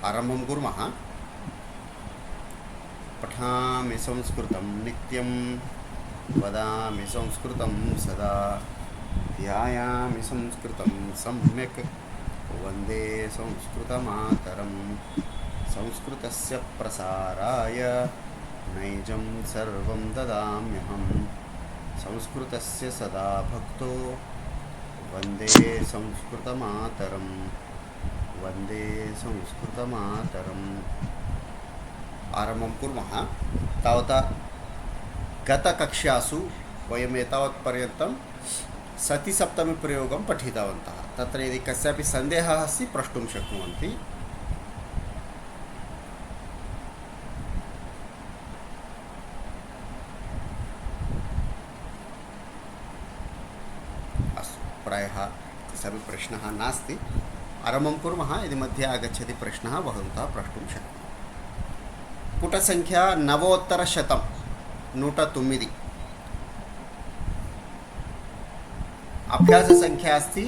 आरम्भं कुर्मः। पठामि संस्कृतं नित्यं वदामि संस्कृतं सदा ध्यायामि संस्कृतं सम्यक् वन्दे संस्कृतमातरं संस्कृतस्य प्रसाराय नैजं सर्वं ददाम्यहं संस्कृतस्य सदा भक्तो वन्दे संस्कृतमातरं वन्दे संस्कृतमातरम्। आरम्भं कुर्मः। तावता गतकक्षासु वयम् एतावत्पर्यन्तं सतिसप्तमीप्रयोगं पठितवन्तः। तत्र यदि कस्यापि सन्देहः अस्ति प्रष्टुं शक्नुवन्ति। अस्तु, प्रायः कस्यापि प्रश्नः नास्ति। आरम्भं कुर्मः। यदि मध्ये आगच्छति प्रश्नः भवन्तः प्रष्टुं शक्नुवन्ति। पुटसंख्या 9,100 109 अभ्याससंख्या अस्ति।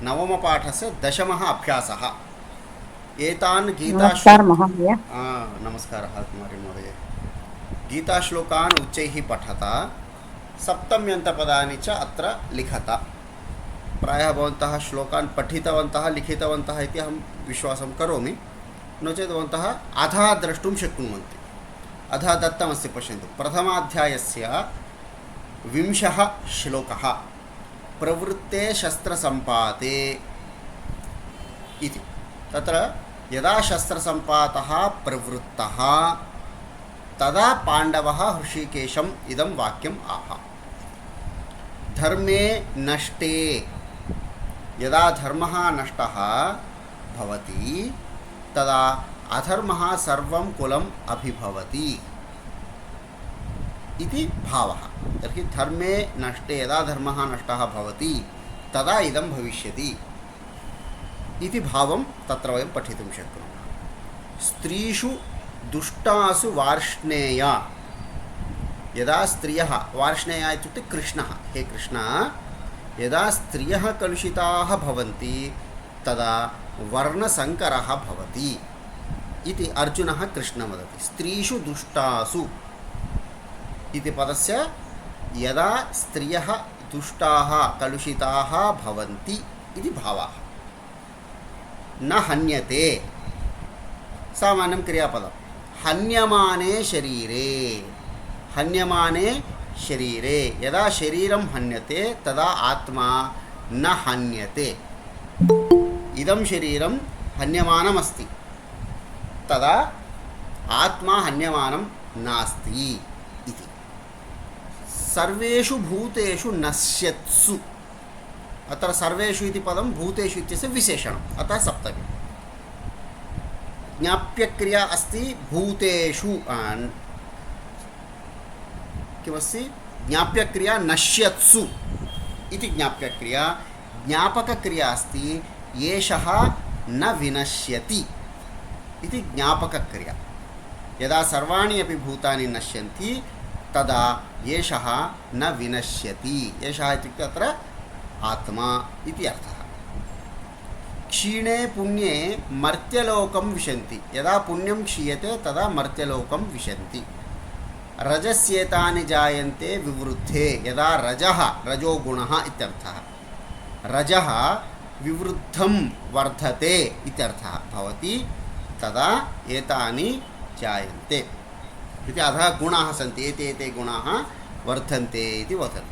नवमपाठस्य 10मः अभ्यासः। एतान् नमस्कारः कुमारी महोदय। गीताश्लोकान् उच्चैः पठता सप्तम्यन्तपदानि च अत्र लिखता। प्रायः भवन्तः श्लोकान् पठितवन्तः लिखितवन्तः इति अहं विश्वासं करोमि। नो चेत् भवन्तः अधः द्रष्टुं शक्नुवन्ति। अधः दत्तमस्ति, पश्यन्तु। प्रथमाध्यायस्य 20 श्लोकः प्रवृत्ते शस्त्रसम्पाते इति। तत्र यदा शस्त्रसम्पातः प्रवृत्तः तदा पाण्डवः हृषीकेशम् इदं वाक्यम् आह। धर्मे नष्टे यदा धर्मः नष्टः भवति तदा अधर्मः सर्वं कुलम् अभिभवति इति भावः। तर्हि धर्मे नष्टे यदा धर्मः नष्टः भवति तदा इदं भविष्यति इति भावं तत्र वयं पठितुं शक्नुमः। स्त्रीषु दुष्टासु वार्ष्णेया यदा स्त्रियः, वार्ष्णेया इत्युक्ते कृष्णः, हे कृष्ण, यदा स्त्रियः कलुषिताः भवन्ति तदा वर्णसङ्करः भवति इति अर्जुनः कृष्णं वदति। स्त्रीषु दुष्टासु इति पदस्य यदा स्त्रियः दुष्टाः कलुषिताः भवन्ति इति भावः। न हन्यते सामान्यं क्रियापदं। हन्यमाने शरीरे, हन्यमाने शरीरे यदा शरीरं हन्यते तदा आत्मा न हन्यते। इदं शरीरं हन्यमानमस्ति तदा आत्मा हन्यमानं नास्ति इति। सर्वेषु भूतेषु नश्यत्सु, अत्र सर्वेषु इति पदं भूतेषु इत्यस्य विशेषणम्, अतः सप्तमी। ज्ञाप्यक्रिया अस्ति भूतेषु, किमस्ति ज्ञाप्यक्रिया नश्यत्सु इति ज्ञाप्यक्रिया। ज्ञापकक्रिया अस्ति एषः न विनश्यति इति ज्ञापकक्रिया। यदा सर्वाणि अपि भूतानि नश्यन्ति तदा एषः न विनश्यति। एषः इत्युक्ते अत्र आत्मा इति अर्थः। क्षीणे पुण्ये मर्त्यलोकं विशन्ति, यदा पुण्यं क्षीयते तदा मर्त्यलोकं विशन्ति। रजस्येतानि जायन्ते विवृद्धे, यदा रजः, रजोगुणः इत्यर्थः, रजः विवृद्धं वर्धते इत्यर्थः भवति तदा एतानि जायन्ते इति। अधः गुणाः सन्ति, एते गुणाः वर्धन्ते इति वदति।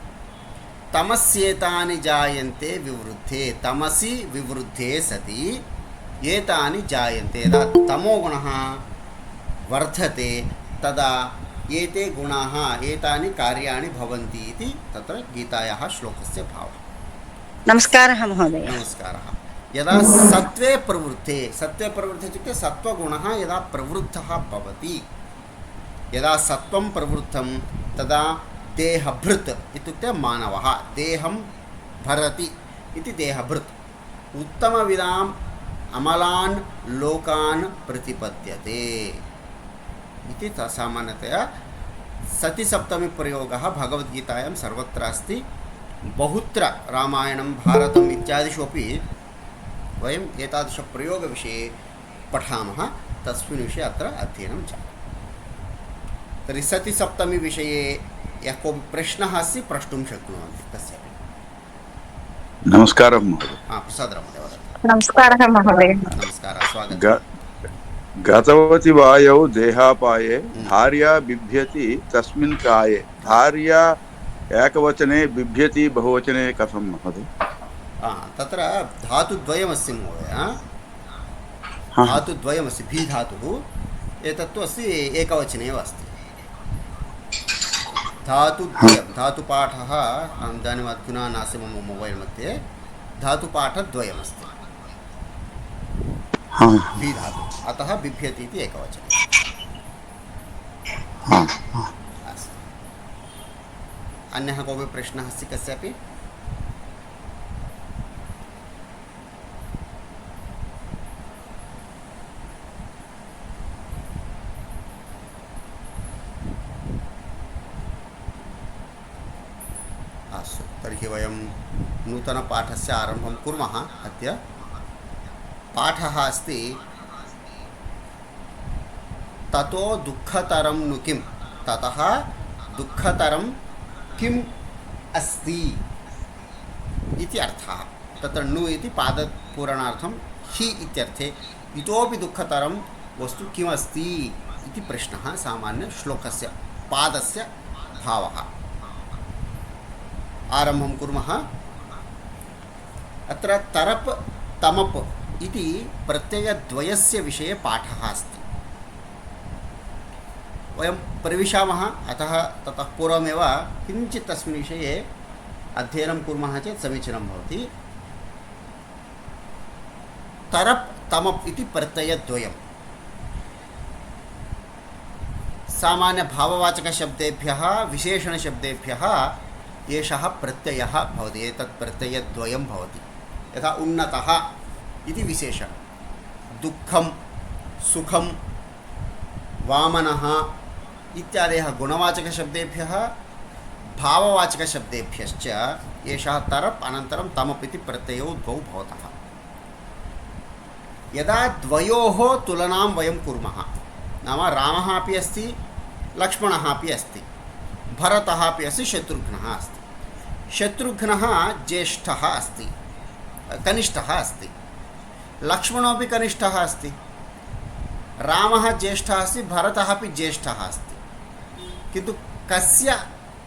तमस्येतानि जायन्ते विवृद्धे, तमसि विवृद्धे सति एतानि जायन्ते। यदा तमोगुणः वर्धते तदा एते गुणाः, एतानि कार्याणि भवन्ति इति तत्र गीतायाः श्लोकस्य भावः। नमस्कारः महोदय। नमस्कारः। यदा सत्त्वे प्रवृद्धे, सत्त्वे प्रवृद्धे इत्युक्ते सत्त्वगुणः यदा प्रवृद्धः भवति, यदा सत्त्वं प्रवृद्धं तदा देहभृत् इत्युक्ते मानवः देहं भरति इति देहभृत् उत्तमविदाम् अमलान् लोकान् प्रतिपद्यते इति सामान्यतया सतिसप्तमीप्रयोगः भगवद्गीतायां सर्वत्र अस्ति। बहुत्र रामायणं भारतम् इत्यादिषु अपि वयम् एतादृशप्रयोगविषये पठामः तस्मिन् विषये अत्र अध्ययनं जातं। तर्हि सतिसप्तमीविषये यः कोऽपि प्रश्नः अस्ति प्रष्टुं शक्नुवन्ति तस्यापि। नमस्कारः महोदय। प्रसादराव महोदय वदतु। नमस्कारः महोदय। नमस्कारः, स्वागतम्। गतवति वायौ देहापाये धार्या बिभ्यति तस्मिन् काये। धार्या एकवचने बिभ्यति बहुवचने कथं महोदय? तत्र धातुद्वयमस्ति महोदय। धातुद्वयमस्ति, भी धातुः। एतत्तु अस्ति एकवचने एव अस्ति। धातुद्वयं, धातुपाठः इदानीम् अधुना नास्ति मम मोबैल् मध्ये। धातुपाठद्वयमस्ति, भी धातु, अतः बिभ्यति इति एकवचने अस्ति। अन्यः कोऽपि प्रश्नः अस्ति कस्यापि? अस्तु, तर्हि वयं नूतनपाठस्य आरम्भं कुर्मः। अद्य पाठः अस्ति ततो दुःखतरं नु किं। ततः दुःखतरं किम् अस्ति इति अर्थः। तत्र नु इति पादपूरणार्थं हि इत्यर्थे इतोपि दुःखतरं वस्तु किमस्ति इति प्रश्नः सामान्यश्लोकस्य पादस्य भावः। आरम्भं कुर्मः। अत्र तरप् तमप् इति प्रत्ययद्वयस्य विषये पाठः अस्ति। वयं प्रविशामः, अतः ततः पूर्वमेव किञ्चित् तस्मिन् विषये अध्ययनं कुर्मः चेत् समीचीनं भवति। तरप् तमप् इति प्रत्ययद्वयं सामान्यभाववाचकशब्देभ्यः विशेषणशब्देभ्यः एषः प्रत्ययः भवति। एतत् प्रत्ययद्वयं भवति। यथा उन्नतः इति विशेषणं, दुःखं सुखं वामनः इत्यादयः गुणवाचकशब्देभ्यः भाववाचकशब्देभ्यश्च एषः तरप् अनन्तरं तमप् इति प्रत्ययौ द्वौ भवतः। यदा द्वयोः तुलनां वयं कुर्मः, नाम रामः अपि अस्ति लक्ष्मणः अपि अस्ति, भरतः अपि अस्ति शत्रुघ्नः अस्ति। शत्रुघ्नः ज्येष्ठः अस्ति, कनिष्ठः अस्ति। लक्ष्मणोऽपि कनिष्ठः अस्ति। रामः ज्येष्ठः अस्ति, भरतः अपि ज्येष्ठः अस्ति। किन्तु कस्य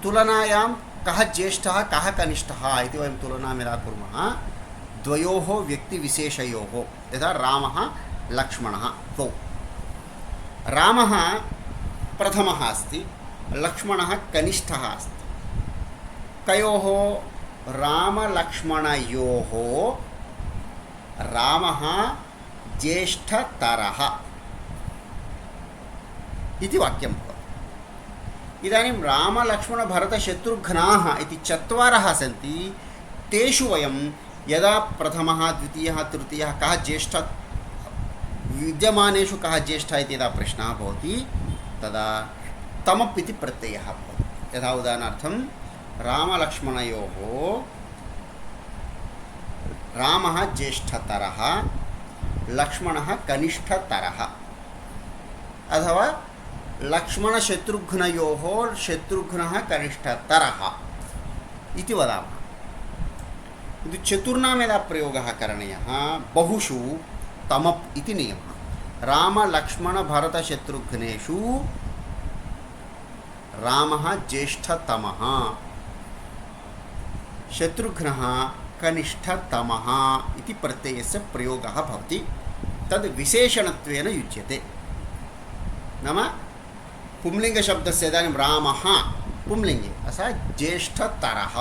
तुलनायां कः ज्येष्ठः कः कनिष्ठः इति वयं तुलनां यदा कुर्मः, द्वयोः व्यक्तिविशेषयोः, यथा रामः लक्ष्मणः द्वौ। रामः प्रथमः अस्ति, लक्ष्मणः कनिष्ठः अस्ति। कयोः? रामलक्ष्मणयोः रामः ज्येष्ठतरः इति वाक्यं भवति। इदानीं रामलक्ष्मणभरतशत्रुघ्नाः इति चत्वारः सन्ति। तेषु वयं यदा प्रथमः द्वितीयः तृतीयः कः ज्येष्ठः, विद्यमानेषु कः ज्येष्ठः इति यदा प्रश्नः भवति तदा तमप् इति प्रत्ययः भवति। यथा उदाहरणार्थं रामलक्ष्मणयोः रामः ज्येष्ठतरः, लक्ष्मणः कनिष्ठतरः, अथवा लक्ष्मणशत्रुघ्नयोः शत्रुघ्नः कनिष्ठतरः इति वदामः। किन्तु चतुर्णां यदा प्रयोगः करणीयः बहुषु तमप् इति नियमः। रामलक्ष्मणभरतशत्रुघ्नेषु रामः ज्येष्ठतमः, शत्रुघ्नः कनिष्ठतमः इति प्रत्ययस्य प्रयोगः भवति। तद् विशेषणत्वेन युज्यते। नाम पुंलिङ्गशब्दस्य इदानीं रामः पुंलिङ्गे अतः ज्येष्ठतरः,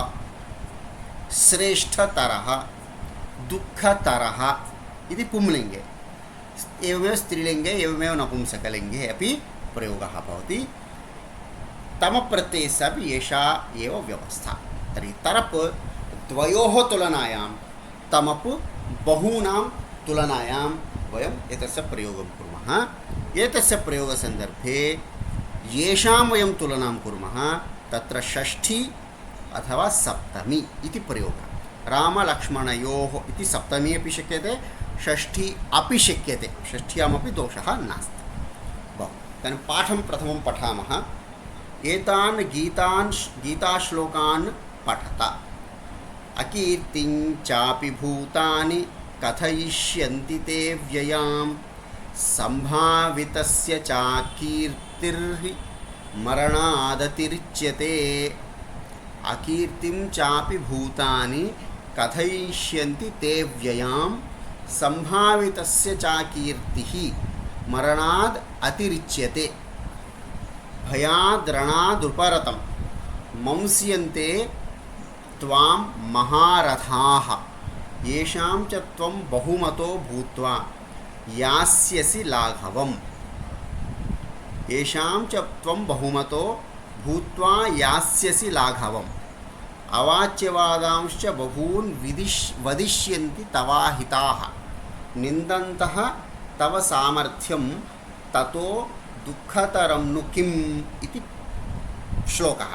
श्रेष्ठतरः, दुःखतरः इति पुंलिङ्गे। एवमेव स्त्रीलिङ्गे, एवमेव नपुंसकलिङ्गे अपि प्रयोगः भवति। तमप्रत्ययस्यापि एषा एव व्यवस्था। तर्हि तरप् द्वयोः तुलनायां, तमप् बहूनां तुलनायां वयम् एतस्य प्रयोगं कुर्मः। एतस्य प्रयोगसन्दर्भे येषां वयं तुलनां कुर्मः तत्र षष्ठी अथवा सप्तमी इति प्रयोगः। रामलक्ष्मणयोः इति सप्तमी अपि शक्यते, षष्ठी अपि शक्यते, षष्ठ्यामपि दोषः नास्ति। बहु इदानीं पाठं प्रथमं पठामः। एतान् गीताश्लोकान् पठत। अकीर्तिं चापि भूतानि कथयिष्यन्ति ते व्ययां, सम्भावितस्य चाकीर्तिर्हि मरणादतिरिच्यते। अकीर्तिं चापि भूतानि कथयिष्यन्ति ते व्ययां, सम्भावितस्य चाकीर्तिः मरणाद् अतिरिच्यते। भयाद्रणादुपरतं मंस्यन्ते त्वां महारथाः, येषां च त्वं बहुमतो भूत्वा यास्यसि लाघवम्। येषां च त्वं बहुमतो भूत्वा यास्यसि लाघवम्। अवाच्यवादांश्च बहून् वदिष्यन्ति तवाहिताः, निन्दन्तः तव सामर्थ्यं ततो दुःखतरं नु किम् इति श्लोकः।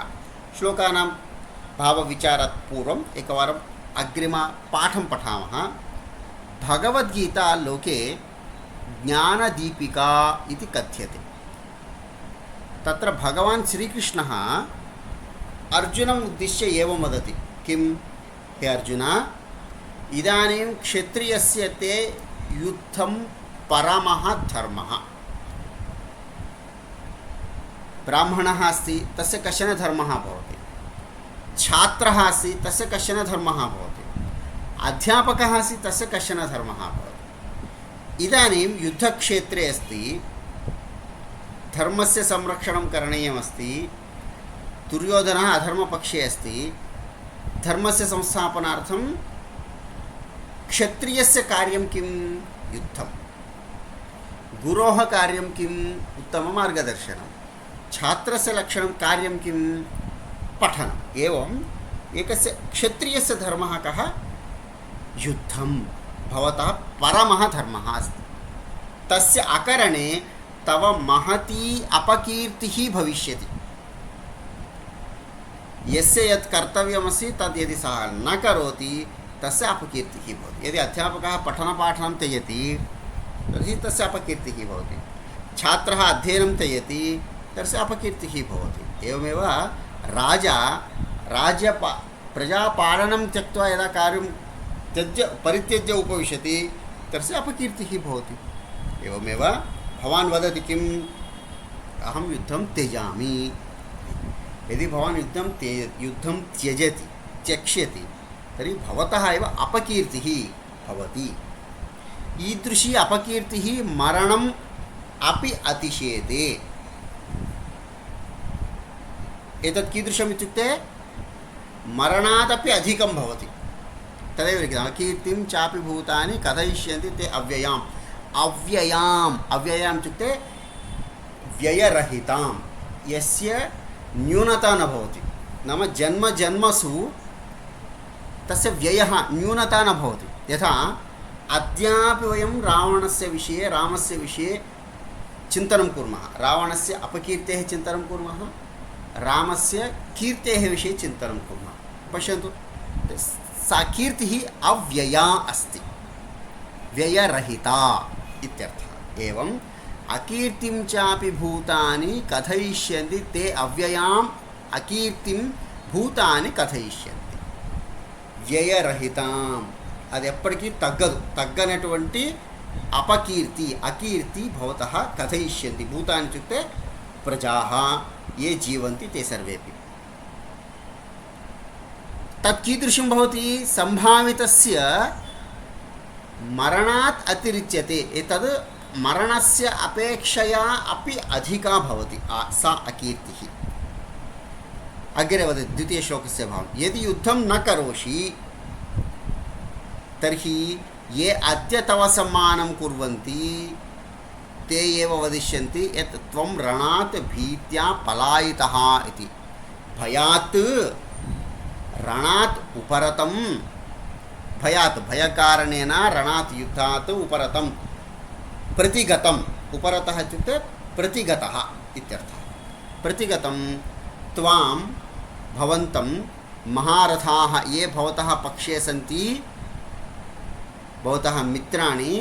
श्लोकानां भावविचारात् पूर्वम् एकवारम् अग्रिमपाठं पठामः। भगवद्गीता लोके ज्ञानदीपिका इति कथ्यते। तत्र भगवान् श्रीकृष्णः अर्जुनम् उद्दिश्य एवं वदति, किं हे अर्जुन, इदानीं क्षत्रियस्य ते युद्धं परमः धर्मः। ब्राह्मणः अस्ति तस्य कश्चन धर्मः भवति, छात्रः अस्ति तस्य कश्चन धर्मः भवति, अध्यापकः अस्ति तस्य कश्चन धर्मः भवति। इदानीं युद्धक्षेत्रे अस्ति, धर्मस्य संरक्षणं करणीयमस्ति, दुर्योधनः अधर्मपक्षे अस्ति, धर्मस्य संस्थापनार्थं क्षत्रियस्य कार्यं किं? युद्धं। गुरोः कार्यं किम्? उत्तममार्गदर्शनं। छात्रस्य लक्षणं कार्यं किं? पठनम्। एवम् एकस्य क्षत्रियस्य धर्मः कः? युद्धं भवतः परमः धर्मः अस्ति। तस्य अकरणे तव महती अपकीर्तिः भविष्यति। यस्य यत् कर्तव्यमस्ति तद् यदि सः न करोति तस्य अपकीर्तिः भवति। यदि अध्यापकः पठनपाठनं त्यजति तर्हि तस्य अपकीर्तिः भवति, छात्रः अध्ययनं त्यजति तस्य अपकीर्तिः भवति। एवमेव प्रजापालनं त्यक्त्वा यदा कार्यं परित्यज्य उपविशति तस्य अपकीर्तिः भवति। एवमेव भवान् वदति किम्? अहं युद्धं त्यजामि। यदि भवान् युद्धं त्यक्ष्यति तर्हि भवतः एव अपकीर्तिः भवति। ईदृशी अपकीर्तिः मरणम् अपि अतिशेते। एतत् कीदृशम् इत्युक्ते मरणादपि अधिकं भवति। तदेव लिखितम्, अकीर्तिं चापि भूतानि कथयिष्यन्ति ते अव्ययाम्। अव्ययाम् इत्युक्ते व्ययरहितां, यस्य न्यूनता न भवति। नाम जन्मजन्मसु तस्य व्ययः न्यूनता न भवति। यथा अद्यापि वयं रावणस्य विषये, रामस्य विषये चिन्तनं कुर्मः, रावणस्य अपकीर्तेः चिन्तनं कुर्मः, रामस्य कीर्तेः विषये चिन्तनं कुर्मः। पश्यन्तु, सा कीर्तिः अव्यया अस्ति, व्ययरहिता इत्यर्थः। एवम् अकीर्तिं चापि भूतानि कथयिष्यन्ति ते अव्ययाम् अकीर्तिं भूतानि कथयिष्यन्ति। వ్యయరహితాం, అది ఎప్పటికీ తగ్గదు. తగ్గనటువంటి అకీర్తి భవతः కథయిష్యంతి. భూతాని ఇత్యుక్తే ప్రజాः ये जीवन्ति ते सर्वेपि. तत् कीदृशं भवति? सम्भावितस्य मरणात् अतिरिच्यते. एतद् मरणस्य अपेक्षया अपि अधिका भवति सा अकीर्तिः. अग्रे वदति द्वितीयश्लोकस्य भावं, यदि युद्धं न करोषि तर्हि ये अद्य तव सम्मानं कुर्वन्ति ते एव वदिष्यन्ति यत् त्वं रणात् भीत्या पलायितः इति. भयात् रणात् उपरतं, भयात् भयकारणेन रणात् युद्धात् उपरतं प्रतिगतम्. उपरतः इत्युक्ते प्रतिगतः इत्यर्थः. प्रतिगतं त्वां भवन्तं महारथाः ये भवतः पक्षे सन्ति भवतः मित्राणि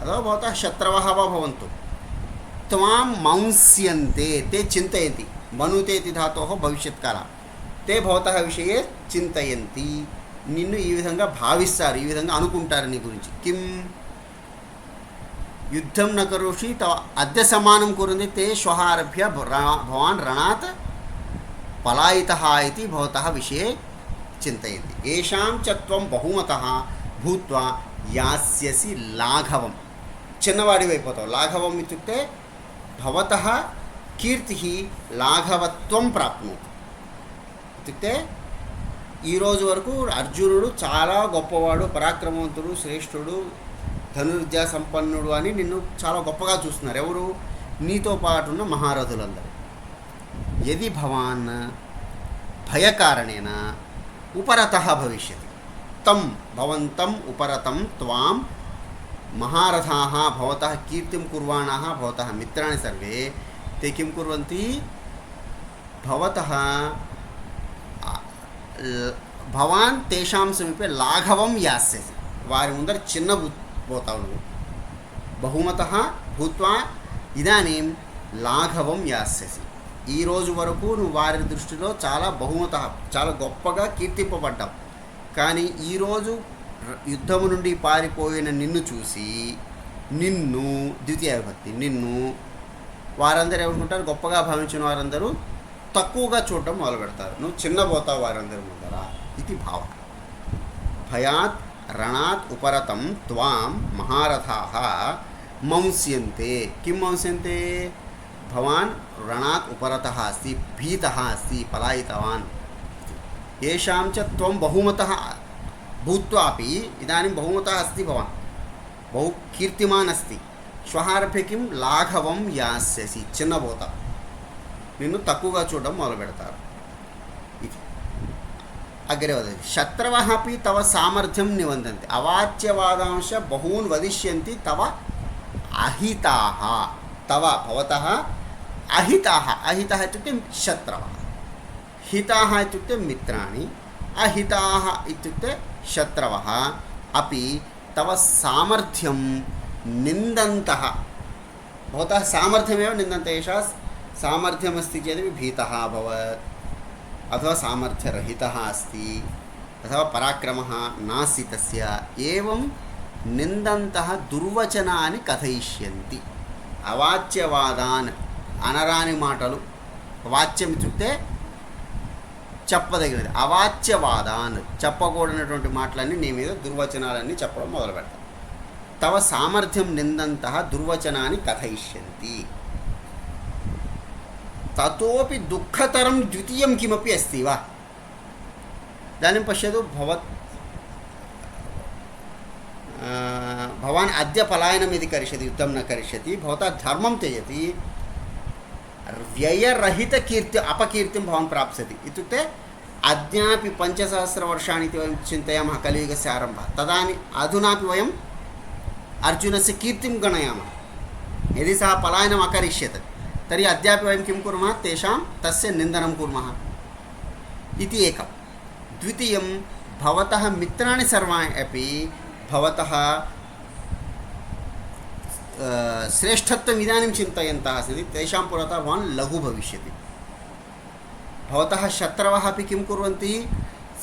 अथवा भवतः शत्रवः वा भवन्तु त्वां मंस्यन्ते ते चिन्तयन्ति मनुते इति धातोः भविष्यत्कालः ते भवतः विषये चिन्तयन्ति నిన్ను ఈ విధంగా భావిస్తారు ఈ విధంగా అనుకుంటారు నీ గురించి కిం యుద్ధం న కరోషి తవ అద్య సమానం కురుంది తే శ్వః ఆరభ్య భవాన్ రణాత్ పలాయితః ఇతి భవతः విషये చింతయంతి ఏషాం చ త్వం బహుమతః భూత్వా యాస్యసి లాఘవం చిన్నవాడివైపోతావు లాఘవం ఇత్యుక్తే భవతः కీర్తిః లాఘవత్వం ప్రాప్నోతి ఇత్యుక్తే ఈ రోజు వరకు అర్జునుడు చాలా గొప్పవాడు పరాక్రమవంతుడు శ్రేష్ఠుడు ధనుర్విద్యా సంపన్నుడు అని నిన్ను చాలా గొప్పగా చూస్తున్నారు ఎవరు నీతో పాటు ఉన్న మహారథులందరూ యది భవాన్ భయకారణేన ఉపరతః భవిష్యతి తం భవంతం ఉపరతం త్వాం మహారథాः భవతः కీర్తిం కుర్వాణాः భవతः మిత్రాణి సర్వే ते किं कुर्वन्ति भवतः భవాన్ తేషాం సమీపే లాఘవం యాస్యసి వారి ముందర చిన్నపోతావు నువ్వు బహుమతః భూత్వా ఇదానీం లాఘవం యాస్యసి ఈ రోజు వరకు నువ్వు వారి దృష్టిలో చాలా బహుమతః చాలా గొప్పగా కీర్తింపబడ్డావు కానీ ఈరోజు యుద్ధము నుండి పారిపోయిన నిన్ను చూసి నిన్ను ద్వితీయ విభక్తి నిన్ను వారందరూ ఏమనుకుంటారు గొప్పగా భావించిన వారందరూ తక్కువగా చూడటం మొదలు పెడతారు నువ్వు చిన్నపోతావు వారందరి ముందర ఇది భావం భయాత్ రణాత్ ఉపరతం త్వాం మహారథాः మంస్యంతే కిం మంస్యంతే భవాన్ రణాత్ ఉపరతः అస్తి భీతः అస్తి పలాయితవాన్ येषां च त्वं बहुमतः भूत्वापि इदानीं बहुमतः अस्ति भवान् बहु कीर्तिमान् अस्ति श्वः आरभ्य किं लाघवं यास्यसि చిన్నపోతా నిన్ను తక్కువగా చూడడం మొదలు పెడతారు ఇది అగ్రే వదతి శత్రవः अपि तव सामर्थ्यं निवन्दन्ति अवाच्यवादांश बहून् वदिष्यन्ति तव अहिताः तव भवतः अहिताः अहिताः इत्युक्ते शत्रवः हिताः इत्युक्ते मित्राणि अहिताः इत्युक्ते शत्रवः अपि तव सामर्थ्यं निन्दन्तः भवतः सामर्थ्यमेव निन्दन्ते एषः सामर्थ्यमस्ति चेदपि भीतः अभवत् अथवा सामर्थ्यरहितः अस्ति अथवा पराक्रमः नास्ति तस्य एवं निन्दन्तः दुर्वचनानि कथयिष्यन्ति अवाच्यवादान् అనరాని మాటలు వాచ్యం ఇత్యుక్తే చెప్పదగినది అవాచ్యవాదాన్ చెప్పకూడనటువంటి మాటలన్నీ నీ మీద దుర్వచనాలన్నీ చెప్పడం మొదలు పెడతారు తవ సామర్థ్యం నిందంతః దుర్వచనాన్ని కథయిష్యంతి తతోపి దుఃఖతరం ద్వితీయం కిమపి అస్తి వా ఇదాनीं పశ్యతు భవాన్ అద్య పలాయనం ఇది కరిష్యతి యుద్ధం న కరిష్యతి భవతా ధర్మం త్యజతి వ్యయరహిత కీర్తి అపకీర్తిం భవాన్ ప్రాప్స్యతి ఇత్యుక్తే అద్యాపి 5000 वर्षाणि इति वयं चिन्तयामः कलियुगस्य आरम्भः तदानीम् अधुनापि वयम् अर्जुनस्य कीर्तिं गणयामः यदि सः पलायनम् अकरिष्यत् तर्हि अद्यापि वयं किं कुर्मः तेषां तस्य निन्दनं कुर्मः इति एकं द्वितीयं भवतः मित्राणि सर्वाणि अपि भवतः श्रेष्ठत्वम् इदानीं चिन्तयन्तः सन्ति तेषां पुरतः भवान् लघु भविष्यति भवतः शत्रवः अपि किं कुर्वन्ति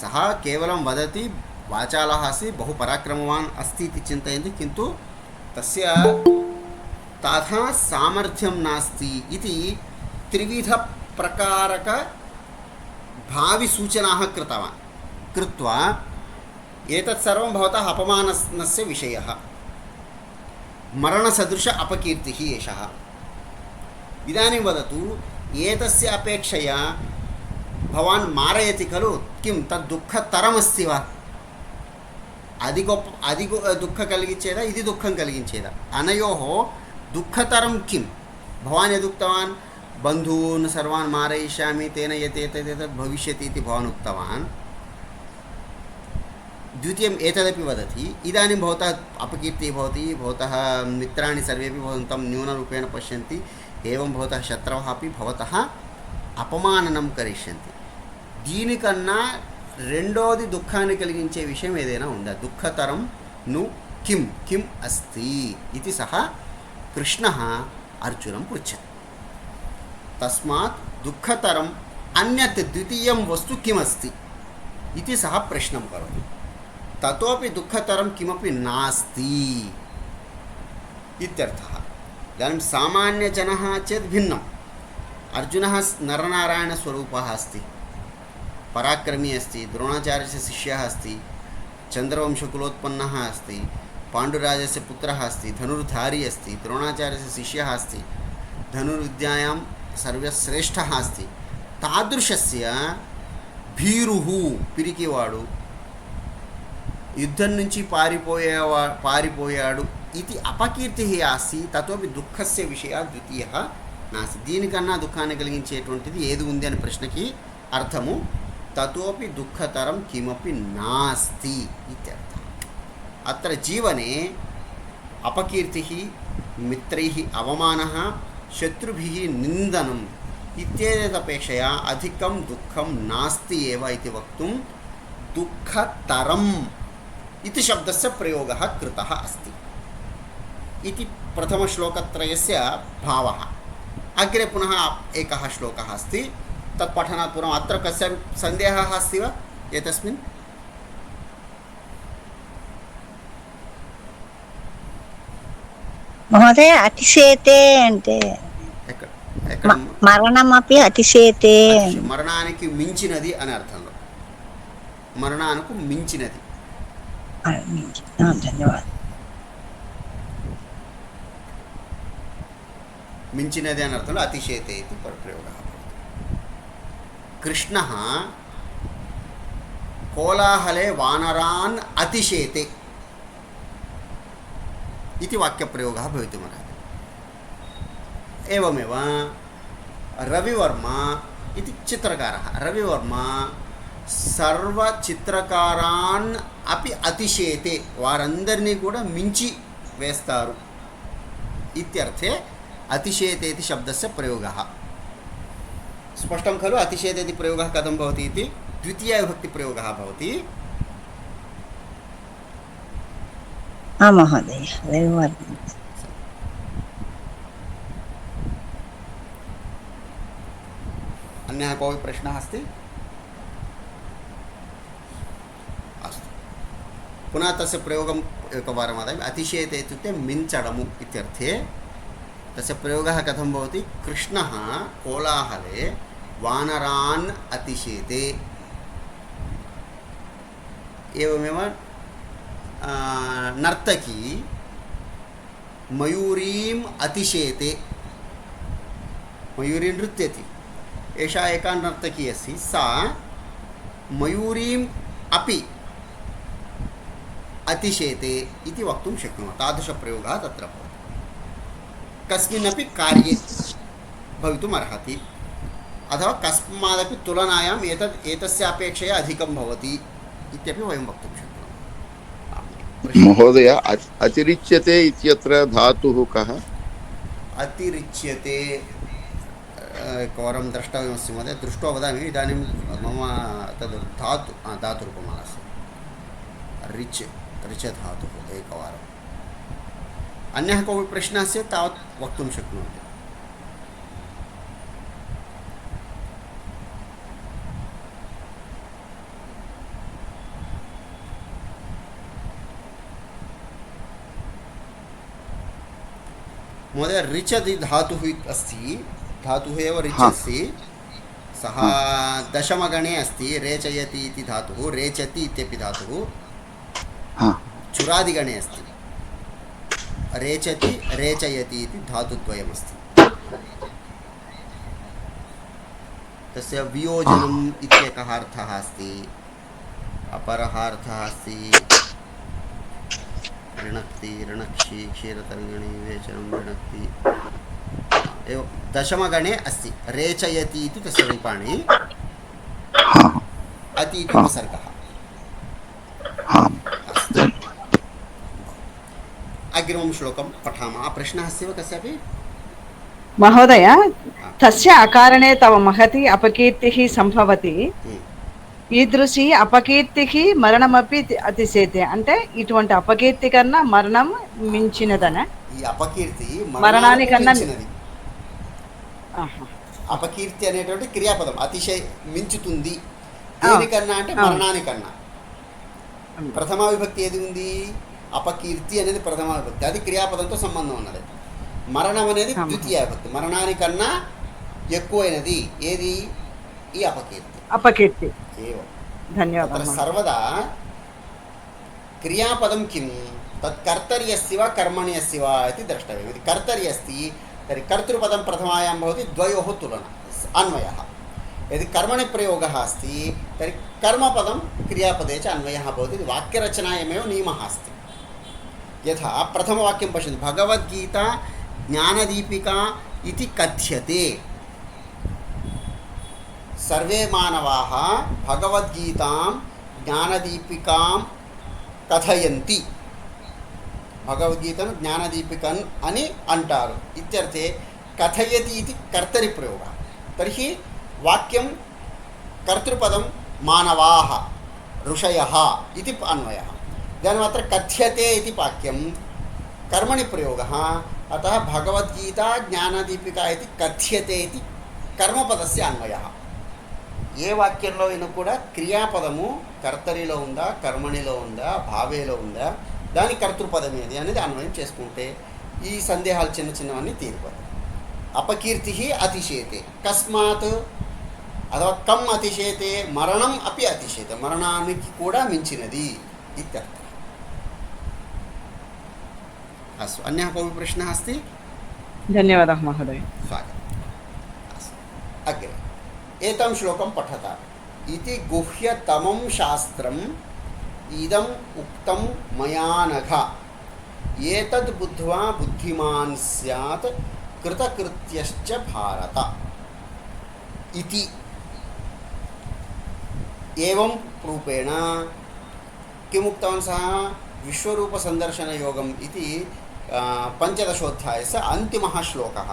सः केवलं वदति वाचालः अस्ति बहु पराक्रमवान् अस्ति इति चिन्तयन्ति किन्तु तस्य तथा सामर्थ्यं नास्ति इति त्रिविधप्रकारक भाविसूचनाः कृत्वा एतत् सर्वं भवतः अपमानस्य विषयः मरणसदृश अपकीर्तिः एषः इदानीं वदतु एतस्य अपेक्षया भवान् मारयति खलु किं तद् दुःखतरमस्ति वा अधिक दुःख कलिगिंचेदा इति दुःखं कलिगिंचेदा अनयोः दुःखतरं किं भवान् यदुक्तवान् बन्धून् सर्वान् मारयिष्यामि तेन एतत् भविष्यति इति भवान् उक्तवान् द्वितीयम् एतदपि वदति इदानीं भवतः अपकीर्तिः भवति भवतः मित्राणि सर्वेपि भवन्तं न्यूनरूपेण पश्यन्ति एवं भवतः शत्रवः अपि भवतः अपमाननं करिष्यन्ति దీనికన్నా రెండోది దుఃఖాన్ని కలిగించే విషయం ఏదైనా ఉందా దుఃఖతరం ను किं किम् अस्ति इति सः कृष्णः अर्जुनं पृच्छति। तस्मात् दुःखतरम् अन्यत् द्वितीयं वस्तु किमस्ति इति सः प्रश्नं करोति। ततोपि दुःखतरं किमपि नास्ति इत्यर्थः। इदानीं सामान्यजनः चेत् भिन्नम्। अर्जुनः नरनारायणस्वरूपः अस्ति, पराक्रमी अस्ति, द्रोणाचार्यस्य शिष्यः अस्ति, चन्द्रवंशकुलोत्पन्नः अस्ति, पाण्डुराजस्य पुत्रः अस्ति, धनुर्धारी अस्ति, द्रोणाचार्यस्य शिष्यः अस्ति, धनुर्विद्यायां सर्वश्रेष्ठः अस्ति। तादृशस्य भीरुः पिरिकिवाडु యుద్ధం నుంచి పారిపోయాడు ఇది అపకీర్తి ఆసి తతోపి దుఃఖస్య విషయ ద్వితీయ నాస్తి. దీనికన్నా దుఃఖాన్ని కలిగించేటువంటిది ఏది ఉంది అనే ప్రశ్నకి అర్థము తతోపి దుఃఖతరం కిమపి నాస్తి ఇత్యర్థ. అత్ర జీవనే అపకీర్తిః మిత్రైః అవమానः శత్రుభిः నిందనం ఇత్యేతదపేక్షయా అధికం దుఃఖం నాస్తి ఏవ ఇతి వక్తుం దుఃఖతరం इति शब्दस्य प्रयोगः कृतः अस्ति इति प्रथमश्लोकत्रयस्य भावः. अग्रे पुनः एकः श्लोकः अस्ति, तत् पठनात् पूर्वम् अत्र कस्यापि सन्देहः अस्ति वा एतस्मिन्? महोदय अतिशेते అంటే మరణమపి అతిశేతే, మరణానికి మించినది అని అర్థంలో, మరణానికి మించినది. ధన్యవాదాలు. మించినది అని అర్థంలో అతిశేతే ఇది ప్రయోగः. కృష్ణः కోలాహలే వానరాన్ అతిశేతే इति वाक्यप्रयोगः भवितुमर्हति. एवमेव रविवर्मा इति चित्रकारः, रविवर्मा सर्वचित्रकारान् अपि अतिशेते, वारंदरिनी कूडा मिंचि वेस्तारु इत्यर्थे अतिशेते इति शब्दस्य प्रयोगः. स्पष्टं खलु? अतिशेते इति प्रयोगः कथं भवति इति द्वितीयविभक्तिप्रयोगः भवति. महोदय रविवर्मा. अन्यः कोऽपि प्रश्नः अस्ति? अस्तु, पुनः तस्य प्रयोगम् एकवारं वदामि. अतिशेते इत्युक्ते मिञ्चडमु इत्यर्थे. तस्य प्रयोगः कथं भवति? कृष्णः कोलाहले वानरान् अतिशेते. एवमेव नर्तकी मयूरीम् अतिशेते, मयूरी नृत्यति. एषा एका नर्तकी अस्ति, सा मयूरीम् अपि अतिशेते इति वक्तुं शक्नुमः. तादृशप्रयोगः तत्र भवति. कस्मिन्नपि कार्ये भवितुम् अर्हति, अथवा कस्मादपि तुलनायाम् एतस्य अपेक्षया अधिकं भवति इत्यपि वयं वक्तुं शक्नुमः. महोदय, अतिरिच्यते इत्यत्र धातुः कः? अतिरिच्यते एकवारं द्रष्टव्यमस्ति महोदय, दृष्ट्वा वदामि. इदानीं मम तद् धातुरूपमानस्य रिच् धातुः एकवारम्. अन्यः कोऽपि प्रश्नः स्यात् तावत् वक्तुं शक्नुवन्ति. महोदय, रिच् इति धातुः अस्ति, धातुः एव रिच् अस्ति. सः दशमगणे अस्ति. रेचयति इति धातुः, रेचति इत्यपि धातुः चुरादिगणे अस्ति. रेचति रेचयति इति धातुद्वयमस्ति. तस्य वियोजनम् इत्येकः अर्थः अस्ति, अपरः अर्थः अस्ति ऋणक्ति, ऋणक्षि, क्षीरतर्गिणी, वेचनं, ऋणक्ति. एवं दशमगणे अस्ति. रेचयति इति तस्य रूपाणि, अति इति उपसर्गः. अग्रिमं श्लोकं पठामः. प्रश्नः अस्ति वा कस्यापि? महोदय, तस्य अकारणे तव महती अपकीर्तिः सम्भवति. ఈదృశి అపకీర్తికి మరణమపి అతిశేతే అంటే ఇటువంటి అపకీర్తి కన్నా మరణం మించినదన. ఈ అపకీర్తి మరణానికి మరణానికన్నా మించినది. అపకీర్తి అనేటువంటి క్రియాపదం అతిశయ మించుతుంది. దేనికన్నా అంటే మరణానికన్నా. ప్రథమ విభక్తి ఏది ఉంది? అపకీర్తి అనేది ప్రథమ విభక్తి, అది క్రియాపదంతో సంబంధం ఉన్నది. మరణం అనేది ద్వితీయ విభక్తి, మరణానికన్నా ఎక్కువైనది ఏది? ఈ అపకీర్తి. ధన్యవాదాలు. సర్వదా క్రియాపదం కిం తత్ కర్తరి अस्ति वा कर्मणि अस्ति वा इति द्रष्टव्यम्. यदि कर्तरि अस्ति तर्हि कर्तृपदं प्रथमायां भवति, द्वयोः तुलना अन्वयः. यदि कर्मणि प्रयोगः अस्ति तर्हि कर्मपदं क्रियापदे च अन्वयः भवति. इति वाक्यरचनायामेव नियमः अस्ति. यथा प्रथमवाक्यं पश्यन्तु, भगवद्गीता ज्ञानदीपिका इति कथ्यते. सर्वे मानवाः भगवद्गीतां ज्ञानदीपिकां कथयन्ति. भगवद्गीतను జ్ఞానదీపికన్ అని అంటారు. ఇత్యర్థే కథయతి ఇది కర్తరి ప్రయోగ. తర్హి వాక్యం కర్తృపదం మానవాః ఋషయः ఇది అన్వయः. ఇదాनीम् अत्र कथ्यते इति वाक्यं कर्मणि प्रयोगः. अतः भगवद्गीता ज्ञानदीपिका इति कथ्यते इति कर्मपदस्य अन्वयः. ఏ వాక్యంలో అయినా కూడా క్రియాపదము కర్తరిలో ఉందా, కర్మణిలో ఉందా, భావేలో ఉందా, దాని కర్తృపదం ఏది అనేది అన్వయం చేసుకుంటే ఈ సందేహాలు చిన్న చిన్నవన్నీ తీరిపోతాయి. అపకీర్తి అతిశేతే కస్మాత్ అథవా కమ్ అతిశేతే మరణం అపి అతిశేతే, మరణానికి కూడా మించినది ఇత్యర్థः. అస్తు, అన్యः कोऽपि प्रश्नः अस्ति? ధన్యవాదాः మహోదయ. स्वागतम्. अग्रे एतं श्लोकं पठता. इति गुह्यतमं शास्त्रम् इदम् उक्तं मया नघ, एतद् बुद्ध्वा बुद्धिमान् स्यात् कृतकृत्यश्च भारत. इति एवं रूपेण किम् उक्तवान् सः? विश्वरूपसन्दर्शनयोगम् इति पञ्चदशोऽध्यायस्य अन्तिमः श्लोकः.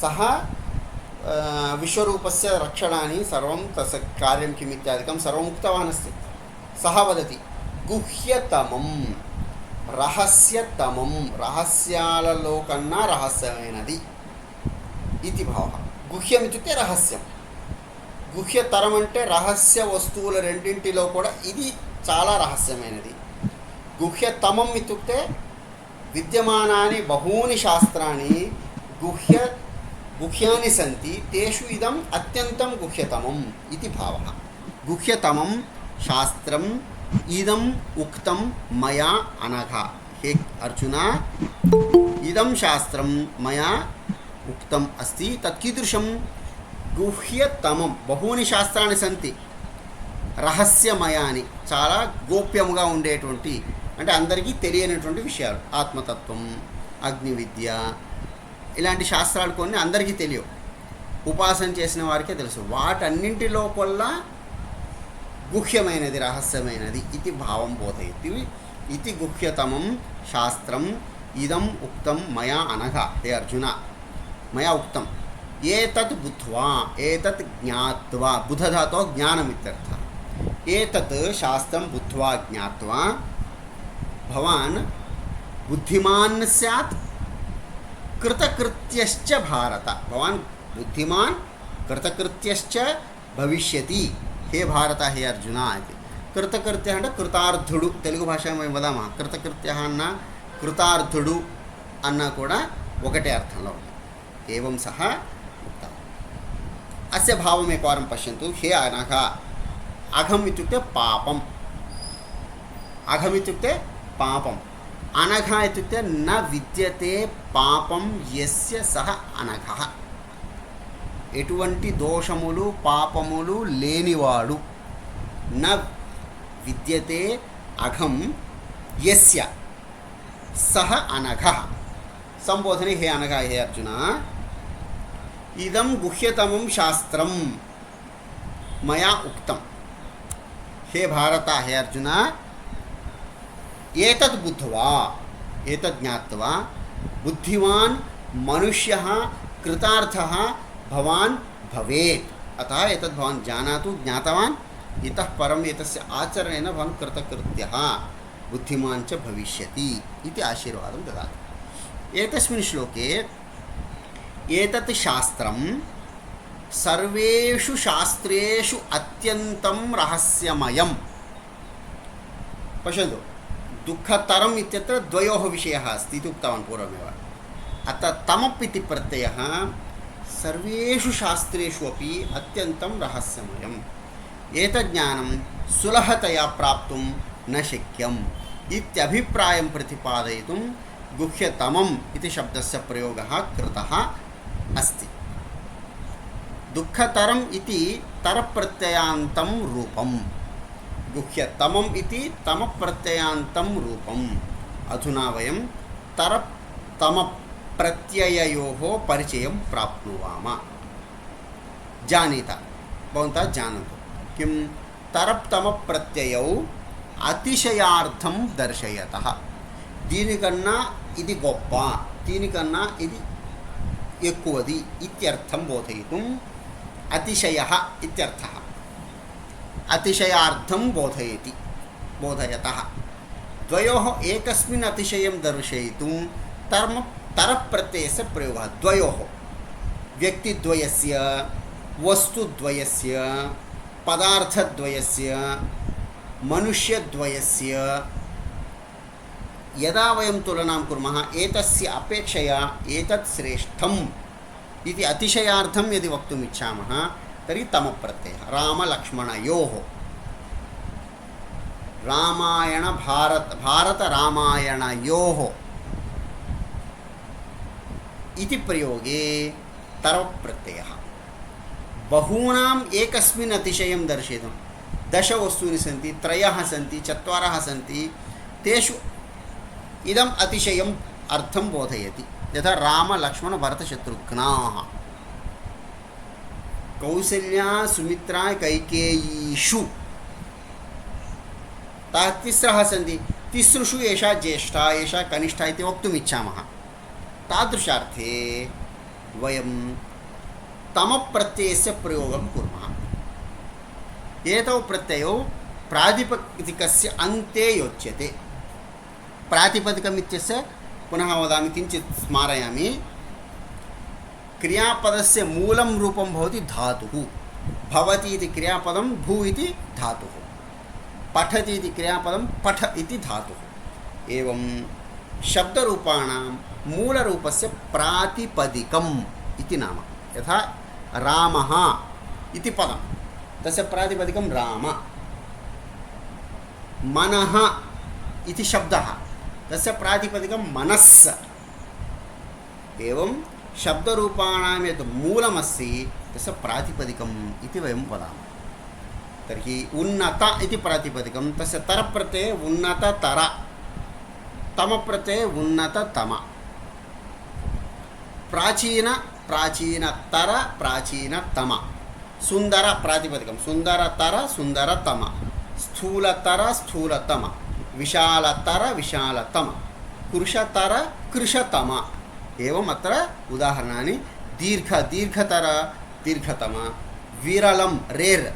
सः विश्वरूपस्य रक्षणानि सर्वं तस्य कार्यं किम् इत्यादिकं सर्वम् उक्तवान् अस्ति. सः वदति गुह्यतमं, रहस्यतमं, रहस्याలలో కన్నా రహస్యమైనది ఇది భావः. గుహ్యం ఇత్యుక్తే రహస్యం. గుహ్యతరం అంటే రహస్య వస్తువుల రెండింటిలో కూడా ఇది చాలా రహస్యమైనది. గుహ్యతమం ఇత్యుక్తే విద్యమానాని బహూని శాస్త్రాణి గుహ్యాని సంతి, తేషు ఇదం అత్యంతం గుహ్యతమం ఇది భావः. గుహ్యతమం శాస్త్రం ఇదం ఉక్తం మయా అనఘ. హే అర్జున, ఇదం శాస్త్రం మయా ఉక్తం అస్తి. తత్ కీదృశం? గుహ్యతమం. బహూని శాస్త్రాన్ని సంతి, రహస్యమయాని, చాలా గోప్యముగా ఉండేటువంటి, అంటే అందరికీ తెలియనటువంటి విషయాలు. ఆత్మతత్వం, అగ్ని విద్య, ఇలాంటి శాస్త్రాలు కొన్ని అందరికీ తెలియవు, ఉపాసన చేసిన వారికే తెలుసు. వాటన్నింటిలో కొల్లా గుహ్యమైనది, రహస్యమైనది ఇది భావం బోధయతి. ఇది గుహ్యతమం శాస్త్రం ఇదం ఉక్తం మయా అనఘ. హే అర్జున, మయా ఉక్తం. ఏతత్ బుద్ధ్వా, ఏతత్ జ్ఞాత్వా, బుధధాతో జ్ఞానమిత్యర్థ. ఏతత్ శాస్త్రం బుద్ధ్వా జ్ఞాత్వా భవాన్ బుద్ధిమాన్ స్యాత్ కృతకృత్యశ్చ భారత. భవాన్ బుద్ధిమాన్ కృతకృత్యశ్చ భవిష్యతి హే భారత, హే అర్జున. ఇది కృతకృత్య అంటే కృతార్థుడు. తెలుగు భాష మేము వదామా, కృతకృత్య అన్న కృతార్థుడు అన్న కూడా ఒకటే అర్థంలో ఉంది. ఏవం సహ ఉక్తం. అస్య భావం ఏకవారం పశ్యంతు. హే అనఘ, అఘం ఇత్యుక్తే పాపం, అఘం ఇత్యుక్తే పాపం. అనఘ ఇత్యుక్తే న విద్యతే పాపం యస్య సహ అనఘః. ఎటువంటి దోషములు పాపములు లేనివాడు. న విద్యతే అఘం యస్య సహ అనఘః. సంబోధన. హే అనఘ, హే అర్జున, ఇదం గుహ్యతమం శాస్త్రం మయా ఉక్తం. హే భారత, హే అర్జున, ఏతద్ బుద్ధ్వా, ఏతద్ జ్ఞాత్వా బుద్ధిమాన్ మనుష్యః కృతార్థః భవాన్ భవేత్. అతः ఏతద్ భవాన్ జానాతు, జ్ఞాతవాన్ इतः परम् एतस्य आचरणेन भवान् कृतकृत्यः बुद्धिमान् च भविष्यति इति आशीर्वादं ददाति। एतस्मिन् श्लोके एतत् शास्त्रं सर्वेषु शास्त्रेषु अत्यन्तं रहस्यमयं। पश्यन्तु, दुःखतरम् इत्यत्र द्वयोः विषयः अस्ति इति उक्तवान् पूर्वमेव। अतः तमप् इति प्रत्ययः सर्वेषु शास्त्रेषु अपि अत्यन्तं रहस्यमयम्। एतत् ज्ञानं सुलभतया प्राप्तुं न शक्यम् इत्यभिप्रायं प्रतिपादयितुं गुह्यतमम् इति शब्दस्य प्रयोगः कृतः अस्ति। दुःखतरम् इति तरप्रत्ययान्तं रूपम्, गुह्यतमम् इति तमप्रत्ययान्तं रूपम्। अधुना वयं तरतमप्रत्यययोः परिचयं प्राप्नुवाम। जानीता, भवन्तः जानन्तु किं तरप्तमप्रत्ययौ अतिशयार्थं दर्शयतः। దీనికన్నా ఇది గొప్ప, దీనికన్నా ఇది ఎక్కువది ఇత్యర్థం బోధయితుం అతిశయః ఇత్యర్థः। అతిశయార్థం బోధయతి బోధయతः। ద్వయోः ఏకస్మిన్ అతిశయం దర్శయితుం तरप्रत्ययस्य प्रयोगः। द्वयोः व्यक्तिद्वयस्य, वस्तुद्वयस्य, पदार्थद्वयस्य, मनुष्यद्वयस्य यदा वयं तुलनां कुर्मः एतस्य अपेक्षया एतत् श्रेष्ठम् इति अतिशयार्थं यदि वक्तुम् इच्छामः तर्हि तमप्रत्ययः। रामलक्ष्मणयोः, भारतरामायणयोः इति प्रयोगे तरप्रत्ययः। बहूनाम् एकस्मिन् अतिशयं दर्शयितुं 10 वस्तूनि सन्ति, 3 सन्ति, 4 सन्ति, तेषु इदम् अतिशयम् अर्थं बोधयति। यथा रामलक्ष्मणभरतशत्रुघ्नाः, कौसल्या सुमित्रा कैकेयीषु, ताः 3 सन्ति, 3 एषा ज्येष्ठा एषा कनिष्ठा इति वक्तुम् इच्छामः। तादृशार्थे वयं तमप्रत्ययस्य प्रयोगं कुर्मः। एतौ प्रत्ययौ प्रातिपदिकस्य अन्ते योच्यते। प्रातिपदिकम् इत्यस्य पुनः वदामि, किञ्चित् स्मारयामि। क्रियापदस्य मूलं रूपं भवति धातुः। भवति इति क्रियापदं भू इति धातुः, पठति इति क्रियापदं पठ इति धातुः। एवं शब्दरूपाणां मूलरूपस्य प्रातिपदिकम् इति नाम। यथा रामः इति पदं, तस्य प्रातिपदिकं राम। मनः इति शब्दः, तस्य प्रातिपदिकं मनस्स। एवं शब्दरूपाणां यत् मूलमस्ति तस्य प्रातिपदिकम् इति वयं वदामः। तर्हि उन्नत इति प्रातिपदिकं, तस्य तरप्रत्यये उन्नततर, तमप्रत्यये उन्नततम। प्राचीन प्राचीनतर प्राचीनतम। सुन्दर प्रातिपदिकं सुन्दरतर सुन्दरतम। स्थूलतर स्थूलतम। विशालतर विशालतम। कृशतर कृशतम। एवम् अत्र उदाहरणानि। दीर्घतर दीर्घतम। विरलं रेर्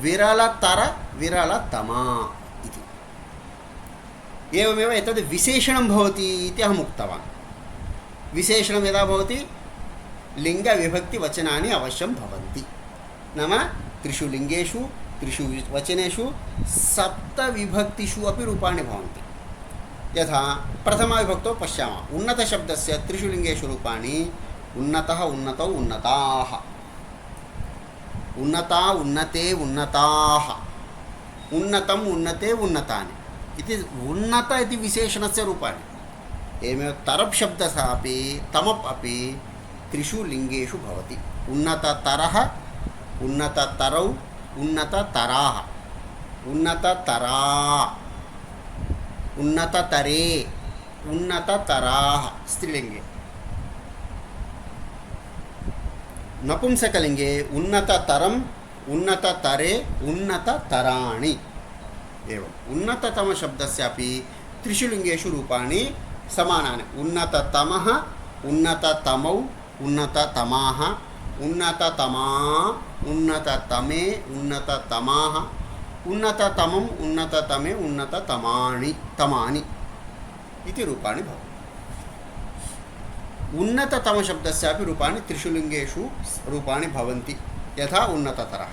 विरलतर विरलतम इति। एवमेव एतद् विशेषणं भवति इति अहम् उक्तवान्। विशेषणं यदा भवति लिङ्गविभक्तिवचनानि अवश्यं भवन्ति। नाम 3 लिङ्गेषु 3 वचनेषु 7 विभक्तिषु अपि रूपाणि भवन्ति। यथा प्रथमाविभक्तौ पश्यामः, उन्नतशब्दस्य 3 लिङ्गेषु रूपाणि उन्नतः उन्नतौ उन्नताः, उन्नता उन्नते उन्नताः, उन्नतम् उन्नते उन्नतानि इति उन्नत इति विशेषणस्य रूपाणि। एवमेव तरप् शब्दः अपि तमप् अपि 3 लिङ्गेषु भवति। उन्नततरः उन्नततरौ उन्नततराः उन्नततरा उन्नततरे उन्नततराः स्त्रीलिङ्गे। नपुंसकलिङ्गे उन्नततरम् उन्नततरे उन्नततराणि। एवम् उन्नततमशब्दस्यापि 3 लिङ्गेषु रूपाणि समानानि। उन्नततमः उन्नततमौ उन्नततमाः उन्नततमा उन्नततमे उन्नततमाः उन्नततमम् उन्नततमे उन्नततमानि तमानि इति रूपाणि भवन्ति। उन्नततमशब्दस्यापि रूपाणि त्रिषु लिङ्गेषु रूपाणि भवन्ति, यथा उन्नततरः।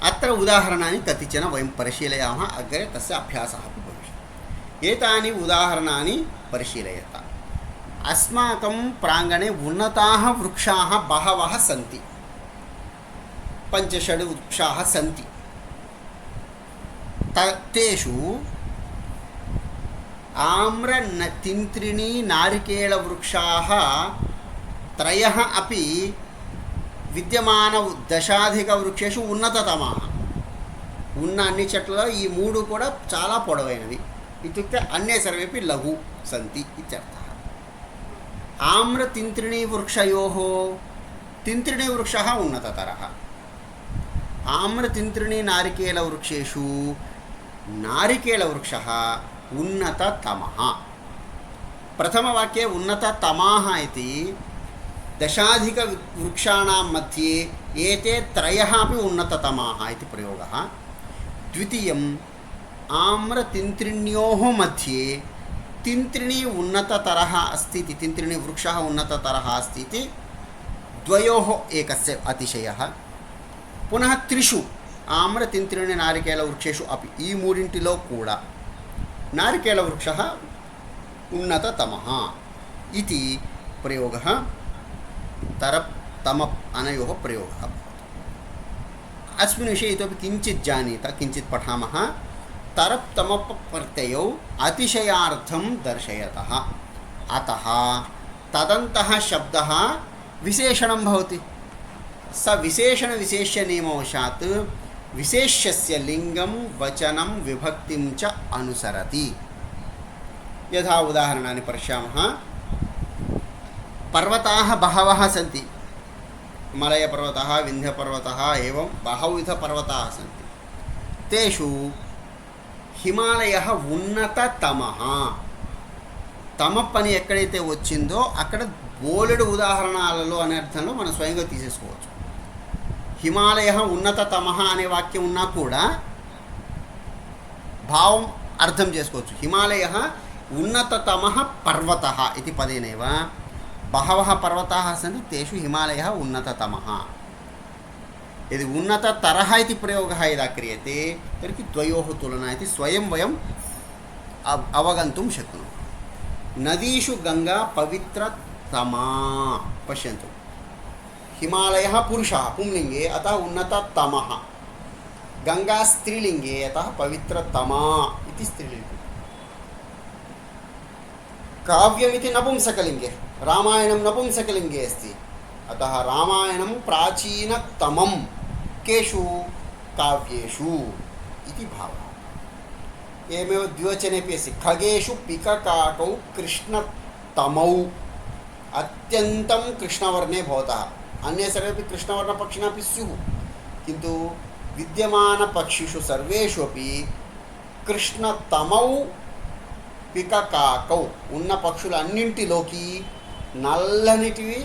अत्र उदाहरणानि कतिचन वयं परिशीलयामः, अग्रे तस्य अभ्यासः अपि भविष्यति। एतानि उदाहरणानि परिशीलयत। अस्माकं प्राङ्गणे उन्नताः वृक्षाः बहवः सन्ति, 5-6 वृक्षाः सन्ति। तेषु आम्र तिन्त्रिणी नारिकेलवृक्षाः 3 अपि విద్యమాన దశాధిక వృక్షేషు ఉన్నతతమः. ఉన్న అన్ని చెట్లలో ఈ 3 కూడా చాలా పొడవైనవి. ఇత్యుక్తే అన్యే సర్వేపి లఘు సంతి ఇత్యర్థः. ఆమ్ర తింత్రిణీ వృక్షయోः తింత్రిణీ వృక్షः ఉన్నతతరः. ఆమ్ర తింత్రిణీ నారికేలవృక్షేషు నారికేలవృక్షः ఉన్నతతమः. प्रथमवाक्ये उन्नततमाः इति दशाधिकवृक्षाणां मध्ये एते 3 अपि उन्नततमाः इति प्रयोगः। द्वितीयम् आम्रतिन्त्रिण्योः मध्ये तिन्त्रिणी उन्नततरः अस्ति इति, तिन्त्रिणी वृक्षः उन्नततरः अस्ति इति द्वयोः एकस्य अतिशयः। पुनः 3 आम्रतिन्त्रिणी नारिकेलवृक्षेषु अपि ఈ మూడింటిలో కూడా नारिकेलवृक्षः उन्नततमः इति प्रयोगः तरप् तमप् अनयोः प्रयोगः भवति। अस्मिन् विषये इतोपि किञ्चित् जानीत, किञ्चित् पठामः। तरप् तमप् प्रत्ययौ अतिशयार्थं दर्शयतः, अतः तदन्तः शब्दः विशेषणं भवति। स विशेषणविशेष्यनियमवशात् विशेष्यस्य लिङ्गं वचनं विभक्तिं च अनुसरति। यथा उदाहरणानि पश्यामः। पर्वताः बहवः सन्ति, मलयपर्वतः, विन्ध्यपर्वतः, एवं बहुविधपर्वताः सन्ति। तेषु हिमालयः ఉన్నతతమः. తమప్ అని ఎక్కడైతే వచ్చిందో అక్కడ బోలెడు ఉదాహరణాలలో అనే అర్థంలో మనం స్వయంగా తీసేసుకోవచ్చు. హిమాలయः ఉన్నతతమः అనే వాక్యం ఉన్నా కూడా భావం అర్థం చేసుకోవచ్చు. హిమాలయः ఉన్నతతమः पर्वतः इति पदेनैव बहवः पर्वताः सन्ति, तेषु हिमालयः उन्नततमः। यदि उन्नततरः इति प्रयोगः यदा क्रियते तर्हि द्वयोः तुलना इति स्वयं वयम् अवगन्तुं शक्नुमः। नदीषु गङ्गा पवित्रतमा। पश्यन्तु, हिमालयः पुरुषः पुंलिङ्गे, अतः उन्नततमः। गङ्गा स्त्रीलिङ्गे, अतः पवित्रतमा इति स्त्रीलिङ्गे। काव्यमिति नपुंसकलिङ्गे, रामायणं नपुंसकलिङ्गे अस्ति, अतः रामायणं प्राचीनतमं केषु काव्येषु इति भावः। एवमेव द्विवचनेपि अस्ति, खगेषु पिककाकौ कृष्णतमौ। अत्यन्तं कृष्णवर्णे भवतः, अन्ये सर्वेपि कृष्णवर्णपक्षिणः अपि स्युः, किन्तु विद्यमानपक्षिषु सर्वेषु अपि कृष्णतमौ పికకాకౌ ఉన్న పక్షులన్నింటిలోకి నల్లనిటివి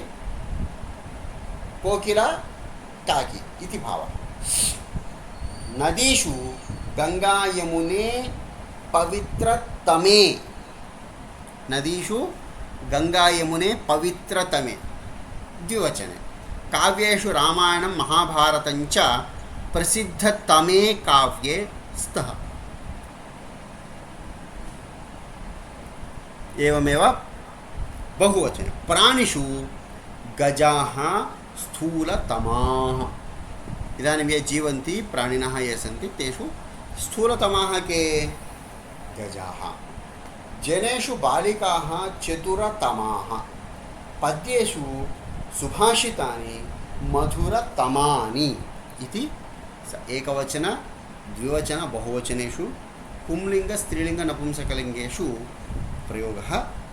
కోకిల కాకి ఇది భావం. నదీషు గంగా యమునే పవిత్రతమే. నదీషు గంగా యమునే పవిత్రతమే ద్వివచనే. కావ్యేషు రామాయణం మహాభారతం చ ప్రసిద్ధతమే కావ్యే స్తః. एवमेव बहुवचने. प्राणिषु गजाः स्थूलतमाः. इदानीं ये जीवन्ति प्राणिनः ये सन्ति तेषु स्थूलतमाः के? गजाः. जनेषु बालिकाः चतुरतमाः. पद्येषु सुभाषितानि मधुरतमानि इति एकवचन द्विवचन बहुवचनेषु पुंलिङ्ग स्त्रीलिङ्ग नपुंसकलिङ्गेषु प्रयोगः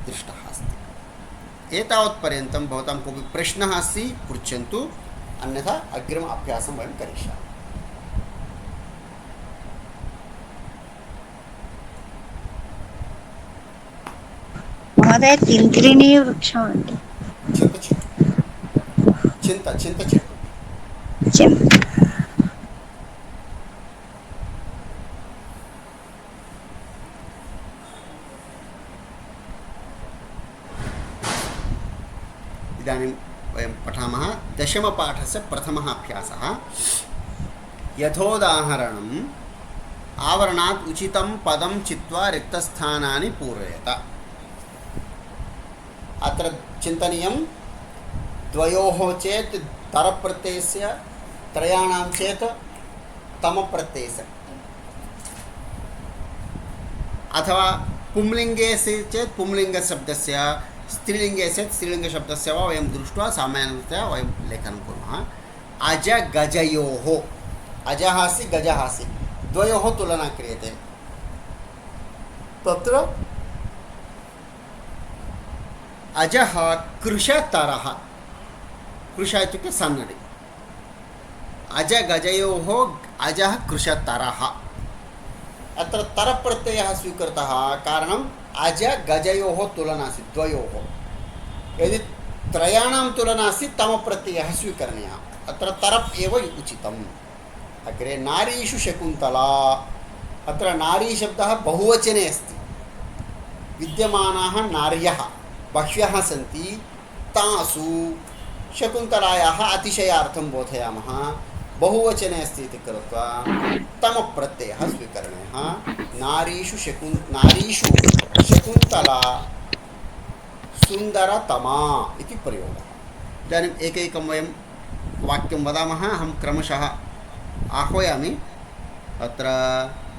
दृष्टः अस्ति। एतावत्पर्यन्तं भवतां कोऽपि प्रश्नः अस्ति पृच्छन्तु, अन्यथा अग्रिम अभ्यासं वयं करिष्यामः। महोदय तिन्त्रिणी वृक्षः అంటే చింత చెట్టు. इदानीं वयं पठामः दशमपाठस्य प्रथमः अभ्यासः यथोदाहरणम् आवरणात् उचितं पदं चित्वा रिक्तस्थानानि पूरयत। अत्र चिन्तनीयं द्वयोः चेत् तरप्रत्ययस्य त्रयाणां चेत् तमप्रत्ययस्य अथवा पुंलिङ्गे चेत् पुंलिङ्गशब्दस्य स्त्रीलिङ्गे चेत् स्त्रीलिङ्गशब्दस्य वा वयं दृष्ट्वा सामान्यतया वयं लेखनं कुर्मः। अज गजयोः अजः अस्ति गजः अस्ति द्वयोः तुलना क्रियते। तत्र अजः कृशतरः कृश इत्युक्ते सन्नडि अज गजयोः अजः कृशतरः अत्र तरप्रत्ययः स्वीकृतः कारणम् अज गजयोः तुलना अस्ति द्वयोः। यदि त्रयाणां तुलना अस्ति तमप्रत्ययः स्वीकरणीयः अत्र तरप् एव उचितम्। अग्रे नारीषु शकुन्तला अत्र नारी शब्दः बहुवचने अस्ति। विद्यमानाः नार्यः बह्व्यः सन्ति तासु शकुन्तलायाः अतिशयार्थं बोधयामः बहुवचने अस्ति इति कृत्वा तमप्रत्ययः स्वीकरणीयः। नारीषु शकुन्तला सुन्दरतमा इति प्रयोगः। इदानीम् एकैकं वयं वाक्यं वदामः। अहं क्रमशः आह्वयामि। अत्र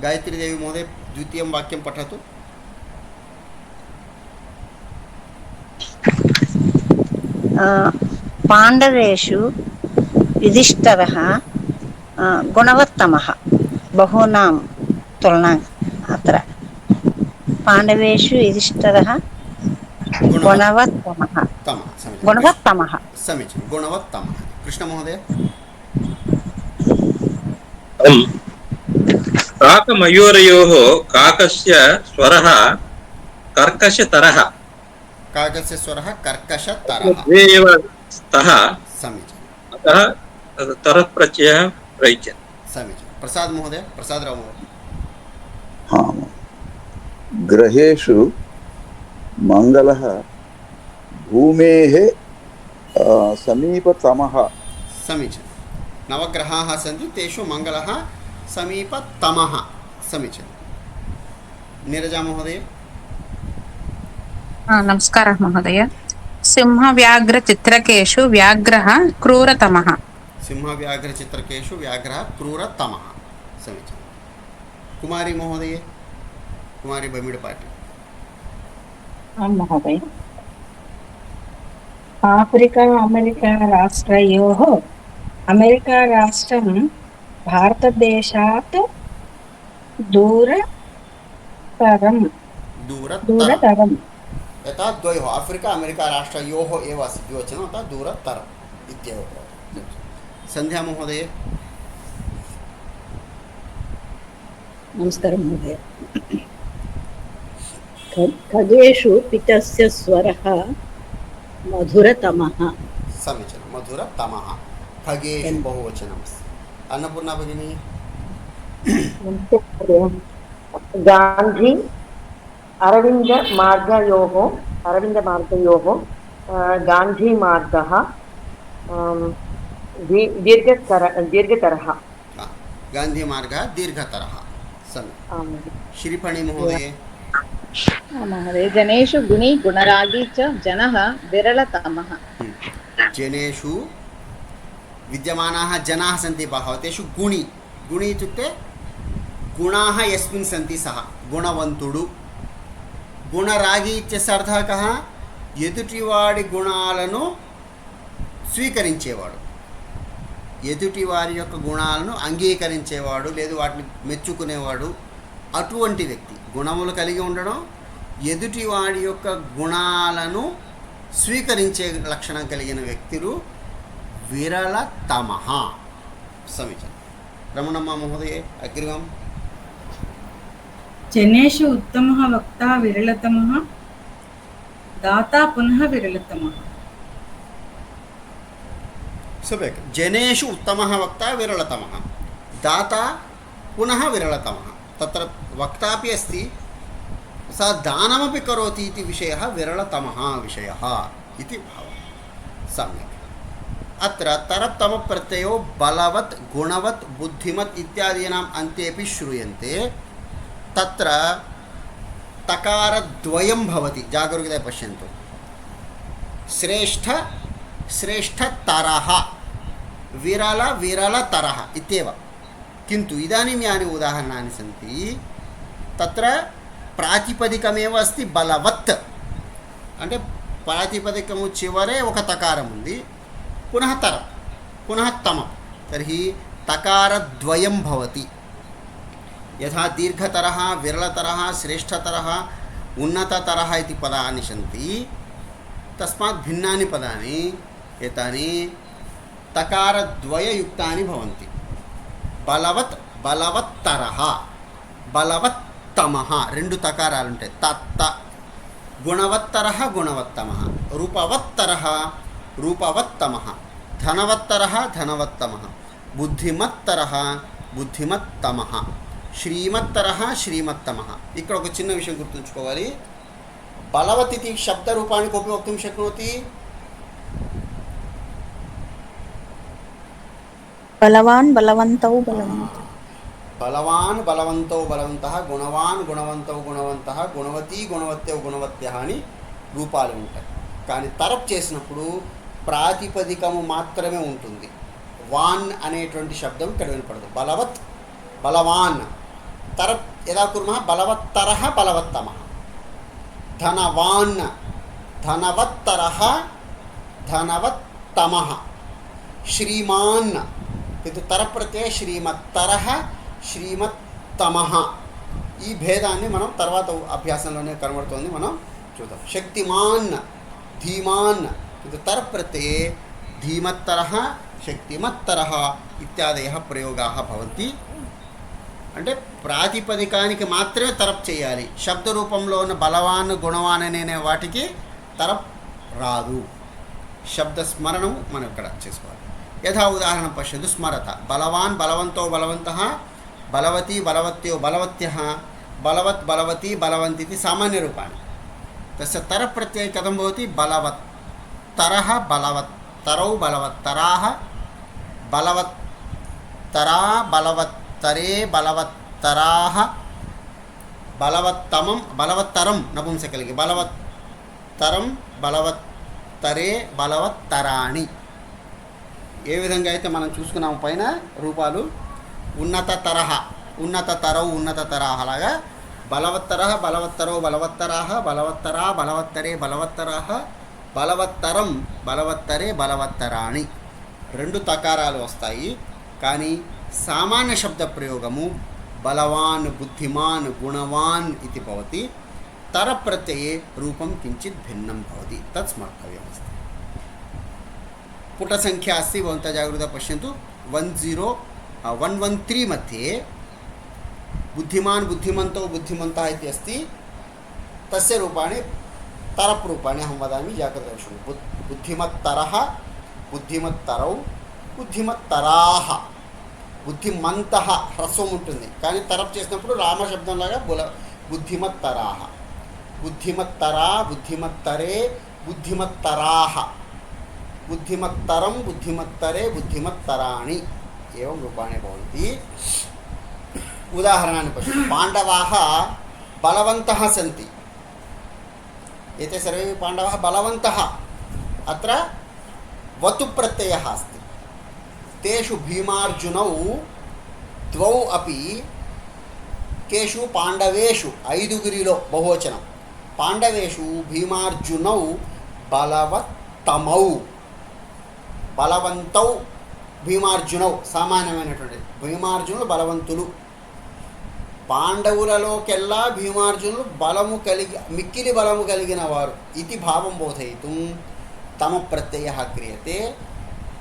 गायत्रीदेवी महोदय द्वितीयं वाक्यं पठतु। पाण्डवेषु युधिष्ठिरः गुणवत्तमः बहूनां तुलना अत्र पाण्डवेषु युधिष्ठिरः गुणवत्तमः समीचीनं गुणवत्तमः। कृष्णमहोदय काकमयूरयोः काकस्य स्वरः कर्कशतरः काकस्य स्वरः कर्कशतरः द्वे एव स्तः समीचीनम् अतः तरः प्रत्ययः प्रयुज्यते। समीचीनं। प्रसाद महोदय प्रसादराव महोदय ग्रहेषु मङ्गलः भूमेः समीपतमः समीचीनं। नवग्रहाः सन्ति तेषु मङ्गलः समीपतमः समीचीनं। नीरजा महोदय नमस्कारः महोदय। सिंहव्याघ्रचित्रकेषु व्याघ्रः क्रूरतमः सिंहव्याघ्रचित्रकेषु व्याघ्रः क्रूरतमः समीचीनं। कुमारी महोदय कुमारी बमिडपाटि आं महोदय आफ्रिका अमेरिका राष्ट्रयोः अमेरिका राष्ट्रं भारतदेशात् दूरतरं यथा द्वयोः आफ्रिका अमेरिका राष्ट्रयोः एव अस्ति द्विवचनं अतः दूरतरम् इत्येव भवति। सन्ध्या महोदय नमस्कारं महोदय। खगेषु पितस्य स्वरः मधुरतमः समीचीनं मधुरतमः। खगेषु बहुवचनमस्ति। अन्नपूर्णा भगिनी गान्धी अरविन्दमार्गयोः गान्धीमार्गः दीर्घतरः गान्धीमार्गः दीर्घतरः समीचीनं। श्रीफणि महोदय महोदय जनेषु गुणी गुणरागी च जनः विरलतमः जनेषु विद्यमानाः जनाः सन्ति बहवः तेषु गुणी गुणी इत्युक्ते गुणाः यस्मिन् सन्ति सः गुणवन्तुडु। गुणरागी इत्यस्य अर्थः कः ఎదుటివాడి గుణాలను స్వీకరించేవాడు ఎదుటివారి యొక్క గుణాలను అంగీకరించేవాడు లేదు వాటిని మెచ్చుకునేవాడు అటువంటి వ్యక్తి గుణములు కలిగి ఉండడం ఎదుటివాడి యొక్క గుణాలను స్వీకరించే లక్షణం కలిగిన వ్యక్తులు విరళతమః సमीचीनं रमणम्मा महोदय अग्रिमं जनेषु उत्तमः वक्ता विरलतमः दाता पुनः विरलतमः सम्यक् जनेषु उत्तमः वक्ता विरलतमः दाता पुनः विरलतमः तत्र वक्ता अपि अस्ति सः दानमपि करोति इति विषयः विरलतमः विषयः इति भावः सम्यक्। अत्र तरतमप्रत्ययो बलवत् गुणवत् बुद्धिमत् इत्यादीनाम् अन्तेऽपि श्रूयन्ते। तत्र तकारद्वयं भवति, जागरूकतया पश्यन्तु। श्रेष्ठ श्रेष्ठतरः, विरल विरलतरः इत्येव। किन्तु इदानीं यानि उदाहरणानि सन्ति तत्र प्रातिपदिकमेव अस्ति बलवत्, అంటే ప్రాతిపదికము చివరే ఒక తకారం ఉంది, పునః తర పునః తమం, తర్हि తకారద్వయం భవతి। యథా దీర్ఘతరः విరళతరः శ్రేష్ఠతరः ఉన్నతతరः इति పదాని सन्ति, तस्मात् भिन्नानि पदानि एतानि तकारद्वययुक्तानि भवन्ति। बलवत् बलवत्तरः बलवत्तमः రెండు తకారాలు ఉంటాయి, తత్త। गुणवत्तरः गुणवत्तमः, रूपवत्तरः रूपवत्तमः, धनवत्तरः धनवत्तमः, बुद्धिमत्तरः बुद्धिमत्तमः, श्रीमत्तरः श्रीमत्तमः। ఇక్కడ ఒక చిన్న విషయం గుర్తుంచుకోవాలి, బలవత్ इति शब्दरूपाणि कोऽपि वक्तुं शक्नोति? बलवान् बलवन्तौ बलवन्तौ, బలవాన్ బలవంతో బలవంతః, గుణవాన్ గుణవంతో గుణవంతః, గుణవతి గుణవత్యౌ గుణవత్యః అని రూపాలు ఉంటాయి. కానీ తరప్ చేసినప్పుడు ప్రాతిపదికము మాత్రమే ఉంటుంది, వాన్ అనేటువంటి శబ్దం ఇక్కడ వినపడదు. బలవత్ బలవాన్, तरप् यदा कुर्मः बलवत्तरः बलवत्तमः, धनवान् धनवत्तरः धनवत्तमः, श्रीमान् किन्तु तरप्रत्यय श्रीमत्तरः श्रीमत्तमः। ఈ భేదాన్ని మనం తర్వాత అభ్యాసంలోనే కనబడుతోంది, మనం చూద్దాం. శక్తిమాన్ ధీమాన్ किन्तु तरप्रत्यये धीमत्तरः शक्तिमत्तरः इत्यादयः प्रयोगाः भवन्ति. అంటే ప్రాతిపదికానికి మాత్రమే తరప్ చేయాలి, శబ్ద రూపంలో ఉన్న బలవాన్ గుణవాన్ అనే వాటికి తరప్ రాదు. శబ్ద స్మరణం మనం ఇక్కడ చేసుకోవాలి. యథా ఉదాహరణ పశ్యంతు, స్మరత బలవాన్ బలవంతో బలవంతః, బలవతి బలవత్యో బలవత్యః, బలవత్ బలవతి బలవంతి इति सामान्य रूपाणि. तस्य तरप् प्रत्ययः कथं भवति? बलवत्तरः बलवत्तरौ बलवत्तराः, बलवत्तरा बलवत्तरे बलवत्तराः, बलवत्तमं बलवत्तरं नपुंसकलिङ्गे, बलवत्तरं बलवत्तरे बलवत्तराणि. ఏ విధంగా అయితే మనం చూసుకున్నాము పైన రూపాలు, ఉన్నత తరహ ఉన్నత తరౌ ఉన్నత తరాహ లాగా బలవత్తరః బలవత్తరౌ బలవత్తరాహ, బలవత్తరా బలవత్తరే బలవత్తరాహ, బలవత్తరం బలవత్తరే బలవత్తరాణి. రెండు తకారాలు వస్తాయి. కానీ సామాన్య శబ్ద ప్రయోగము బలవాన్ బుద్ధిమాన్ గుణవాన్ इति भवति. तरप्रत्यये रूपं किञ्चित् भिन्नं भवति, तत् स्मर्तव्यमस्ति. पुटसङ्ख्या अस्ति, भवन्तः जागरूकतया पश्यन्तु. 113 मध्ये बुद्धिमान् बुद्धिमन्तौ बुद्धिमन्तः इति अस्ति, तस्य रूपाणि तरप् रूपाणि अहं वदामि, जागरूकतया पश्यन्तु. बुद्धिमत्तरः बुद्धिमत्तरौ बुद्धिमत्तराः, బుద్ధిమంతః హ్రస్వం ఉంటుంది కానీ తరప్ చేసినప్పుడు రామశబ్దంలాగా బుద్ధిమత్తరాహ, బుద్ధిమత్తరా బుద్ధిమత్తరే బుద్ధిమత్తరాహ, బుద్ధిమత్తరం బుద్ధిమత్తరే బుద్ధిమత్తరాణి ఏవం రూపాణి భవంతి. ఉదాహరణాన్ని పశ్యంతు. పాండవాः బలవంతः सन्ति, एते सर्वे पाण्डवाः बलवन्तः. अत्र वतु प्रत्ययः अस्ति. तेषु भीमार्जुनौ द्वौ अपि, केषु पाण्डवेषु, ऐदुगुरिलो बहुवचनं, पाण्डवेषु भीमार्जुनौ बलवत्तमौ, बलवन्तौ భీమార్జునౌ సామాన్యమైనటువంటి, భీమార్జునులు బలవంతులు. పాండవులలోకెల్లా భీమార్జునులు బలము కలిగి మిక్కిలి బలము కలిగిన వారు ఇది భావం బోధయితుం తమ ప్రత్యయః క్రియతే.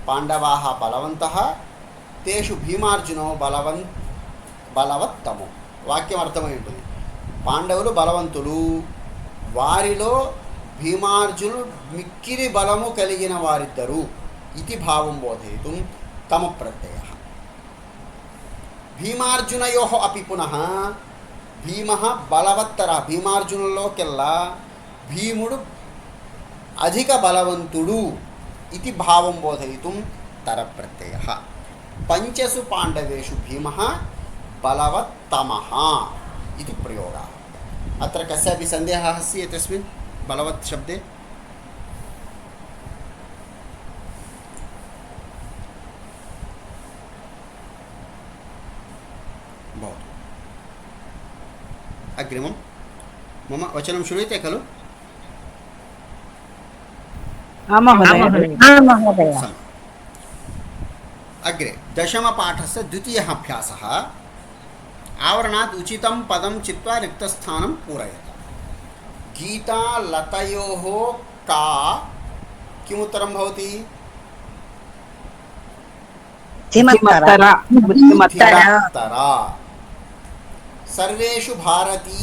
పాండవాः బలవంతः, తేషు భీమార్జునో బలవత్తమో. వాక్యం అర్థమై ఉంటుంది. పాండవులు బలవంతులు, వారిలో భీమార్జునులు మిక్కిలి బలము కలిగిన వారిద్దరు ఇది భావం బోధయితుం తమ ప్రత్యయః. భీమార్జునయోః అపి పునః భీమః బలవత్తరः, భీమార్జునుల్లోకెల్లా భీముడు అధిక బలవంతుడు इति भावं बोधयितुं तरप्रत्ययः। पञ्चसु पाण्डवेषु भीमः बलवत्तमः इति प्रयोगः। अत्र कस्यापि सन्देहः अस्ति एतस्मिन् बलवत् शब्दे? भवतु। अग्रिमं मम वचनं श्रूयते खलु? महोदय। अग्रे दशमपाठस्य द्वितीयः अभ्यासः। आवरणात् उचितं पदं चित्वा रिक्तस्थानं पूरयत। गीता लतयोः का किमुत्तरं भवति? बुद्धिमत्तरा। सर्वेषु भारती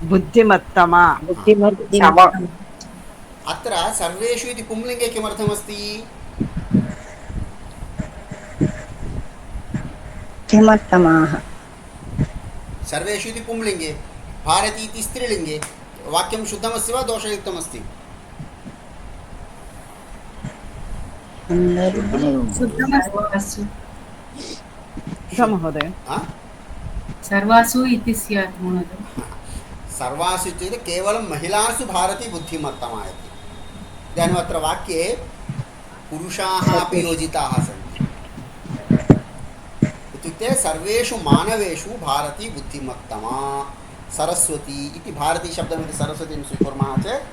बुद्धिमत्तमा। अत्र सर्वेषु इति पुंलिङ्गे किमर्थमस्ति? बुद्धिमत्तमाः। सर्वेषु इति पुंलिङ्गे, भारती इति स्त्रीलिङ्गे। वाक्यं शुद्धमस्ति वा दोषयुक्तमस्ति? महोदय सर्वासु इति स्यात् महोदय। सर्वासु इत्युक्ते केवलं महिलासु भारती बुद्धिमत्तमा इति। इदानीम् अत्र वाक्ये पुरुषाः अपि योजिताः सन्ति। इत्युक्ते सर्वेषु मानवेषु भारती बुद्धिमत्तमा। सरस्वती इति भारती शब्दमिति सरस्वतीं स्वीकुर्मः चेत्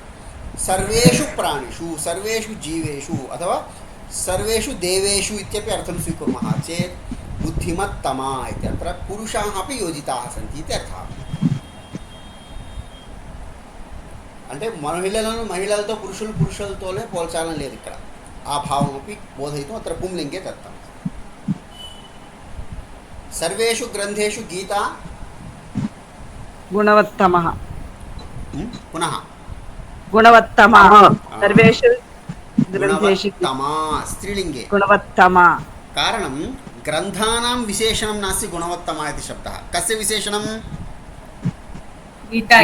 सर्वेषु प्राणिषु, सर्वेषु जीवेषु अथवा सर्वेषु देवेषु इत्यपि अर्थं स्वीकुर्मः चेत् बुद्धिमत्तमा इत्यत्र पुरुषाः अपि योजिताः सन्ति इति अर्थः। అంటే మహిళలతో పురుషులతోనే పోల్చాలని లేదు ఇక్కడ. ఆ భావం अपि బోధయితుం అత్ర పుంలింగే దత్తం. सर्वेषु ग्रन्थेषु गीता गुणवत्तमः। पुनः गुणवत्तमः। सर्वेषु ग्रन्थेषु गुणवत्तमा स्त्रीलिङ्गे गुणवत्तमा। कारणं ग्रन्थानां विशेषणं नास्ति गुणवत्तमा इति शब्दः. कस्य विशेषणं? गीता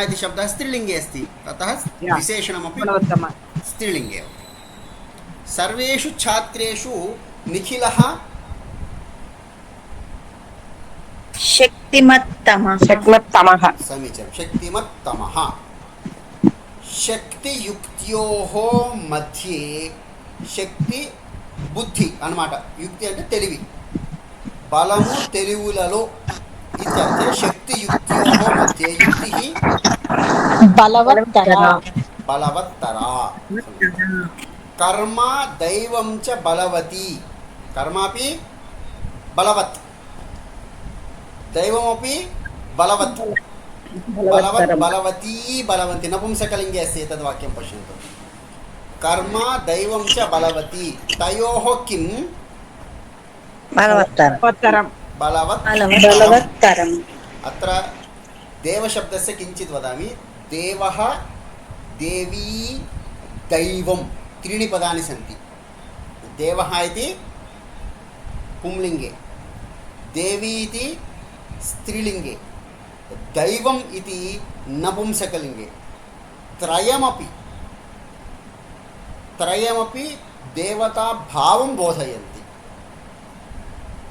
इति शब्दः स्त्रीलिङ्गे अस्ति, ततः विशेषणमपि स्त्रीलिङ्गे। सर्वेषु छात्रेषु निखिलः शक्तिमत्तमः। समीचीनं, शक्तिमत्तमः। शक्तियुक्त्योः मध्ये शक्ति बुद्धि अन्नमाट. युक्ति అంటే తెలివి, బలము తెలివులలో इत्यर्थे शक्तियुक्त्योः मध्ये युक्तिः बलवत्तरा. कर्म दैवं च बलवती. कर्मापि बलवत्, दैवमपि बलवत्. बलवती बलवन्ति नपुंसकलिङ्गे अस्ति एतद् वाक्यं पश्यन्तु. कर्म दैवं च बलवती. तयोः किं? बलवत्तरम्. अत्र देवशब्दस्य किञ्चित् वदामि. देवः, देवी, दैवं त्रीणि पदानि सन्ति. देवः इति पुंलिङ्गे, देवी इति स्त्रीलिङ्गे, दैवम् इति नपुंसकलिङ्गे. त्रयमपि देवताभावं बोधयन्ति.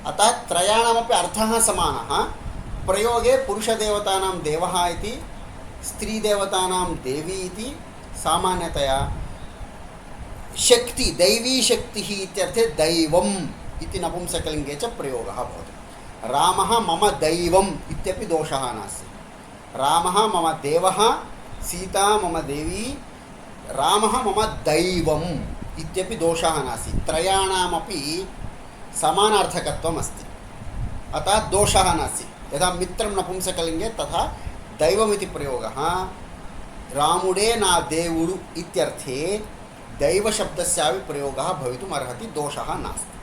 अतः त्रयाणामपि अर्थः समानः. प्रयोगे पुरुषदेवतानां देवः इति, स्त्रीदेवतानां देवी इति, सामान्यतया शक्ति दैवी शक्तिः इत्यर्थे दैवम् इति नपुंसकलिङ्गे च प्रयोगः भवति. रामः मम दैवम् इत्यपि दोषः नास्ति. रामः मम देवः, सीता मम देवी, रामः मम दैवम् इत्यपि दोषः नास्ति. त्रयाणामपि समानार्थकत्वम् अस्ति, अतः दोषः नास्ति. यथा मित्रं नपुंसकलिङ्गे तथा दैवमिति प्रयोगः. रामुडे ना देवुडु इत्यर्थे दैवशब्दस्यापि प्रयोगः भवितुम् अर्हति, दोषः नास्ति.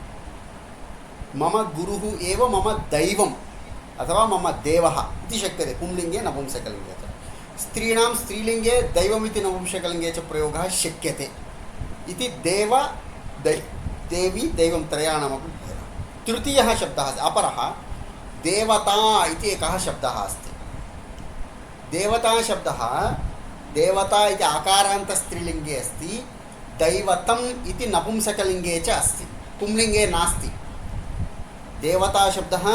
मम गुरुः एव मम दैवम् अथवा मम देवः इति शक्यते पुंलिङ्गे नपुंसकलिङ्गे च. स्त्रीणां स्त्रीलिङ्गे दैवमिति नपुंसकलिङ्गे च प्रयोगः शक्यते इति. देवी दैवं त्रयाणामपि भेदः. तृतीयः शब्दः अपरः देवता इति एकः शब्दः अस्ति. देवता शब्दः देवता इति आकारान्तस्त्रीलिङ्गे अस्ति, दैवतम् इति नपुंसकलिङ्गे च अस्ति, पुंलिङ्गे नास्ति। देवता शब्दः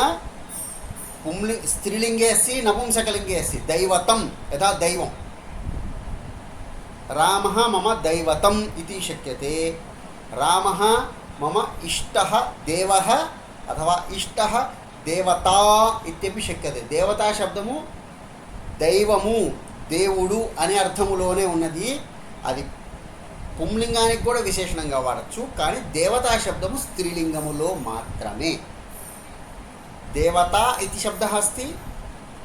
स्त्रीलिङ्गे अस्ति, नपुंसकलिङ्गे अस्ति। दैवतं यथा दैवं, रामः मम दैवतम् इति शक्यते। रामः मम इष्टः देवः अथवा इष्टः देवता इत्यपि शक्यते। देवता शब्दము దైవము దేవుడు అనే అర్థములోనే ఉన్నది. అది పుంలింగానికి కూడా విశేషణంగా వాడచ్చు, కానీ దేవతా శబ్దము స్త్రీలింగములో మాత్రమే. దేవతా इति शब्दः अस्ति,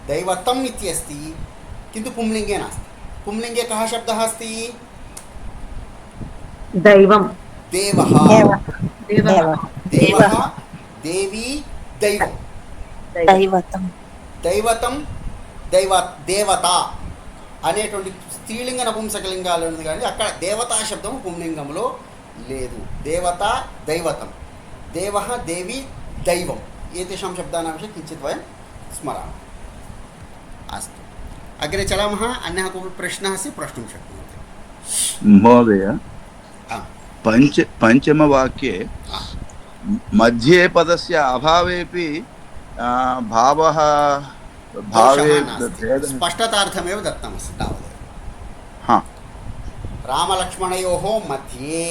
दैवतम् इति अस्ति, किन्तु पुंलिङ्गे नास्ति। पुंलिङ्गे कः शब्दः अस्ति? दैवं, देवः, देवः, देवी, दैवं, दैवतं, दैवतं, దేవత అనేటువంటి స్త్రీలింగ నపుంసకలింగాలు ఉంది, కానీ అక్కడ దేవతా శబ్దము పుంలింగంలో లేదు. దేవత, దైవతం, దేవः, దేవి, దైవం एतेषां शब्दानां विषये किञ्चित् वयं स्मरामः। अस्तु, अग्रे चलामः। अन्यः कोऽपि प्रश्नः अस्ति प्रष्टुं शक्नुवन्ति। महोदय, पञ्चमवाक्ये मध्ये पदस्य अभावेपि भावः भावे स्पष्टतार्थमेव दत्तमस्ति तावदेव। रामलक्ष्मणयोः मध्ये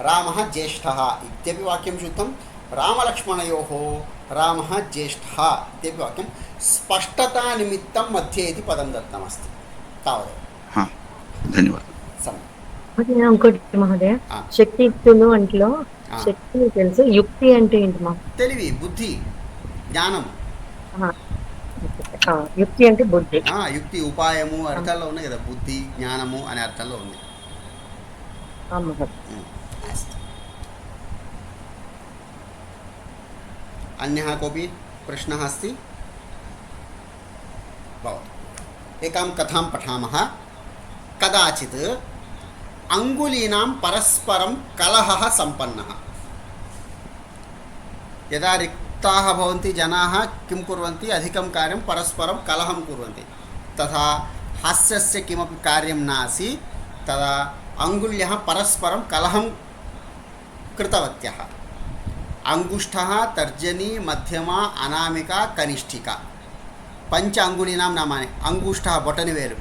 रामः ज्येष्ठः इत्यपि वाक्यं श्रुतं, रामलक्ष्मणयोः रामः ज्येष्ठः इत्यपि वाक्यं स्पष्टतानिमित्तं मध्ये इति पदं दत्तमस्ति तावदेव। धन्यवादः। ఇంకోటి మహోదయ, శక్తియుక్తులు అంట్లో శక్తి తెలుసు, యుక్తి అంటే ఏంటి మా? తెలివి, బుద్ధి, జ్ఞానం. యుక్తి అంటే బుద్ధి. యుక్తి ఉపాయము అర్థాల్లో ఉన్నాయి కదా, బుద్ధి జ్ఞానము అనే అర్థాల్లో ఉంది. अन्यः कोऽपि प्रश्नः अस्ति? भवतु, एकां कथां पठामः। कदाचित् अङ्गुलीनां परस्परं कलहः सम्पन्नः। यदा रिक्ताः भवन्ति जनाः किं कुर्वन्ति? अधिकं कार्यं परस्परं कलहं कुर्वन्ति। तथा हास्यस्य किमपि कार्यं नासीत्, तदा अङ्गुल्यः परस्परं कलहं कृतवत्यः। अंगुष्ठः, तर्जनी, मध्यमा, अनामिका, कनिष्ठिका, पंच अंगुलीनां नामानि। अंगुष्ठः बोटनिवेलु,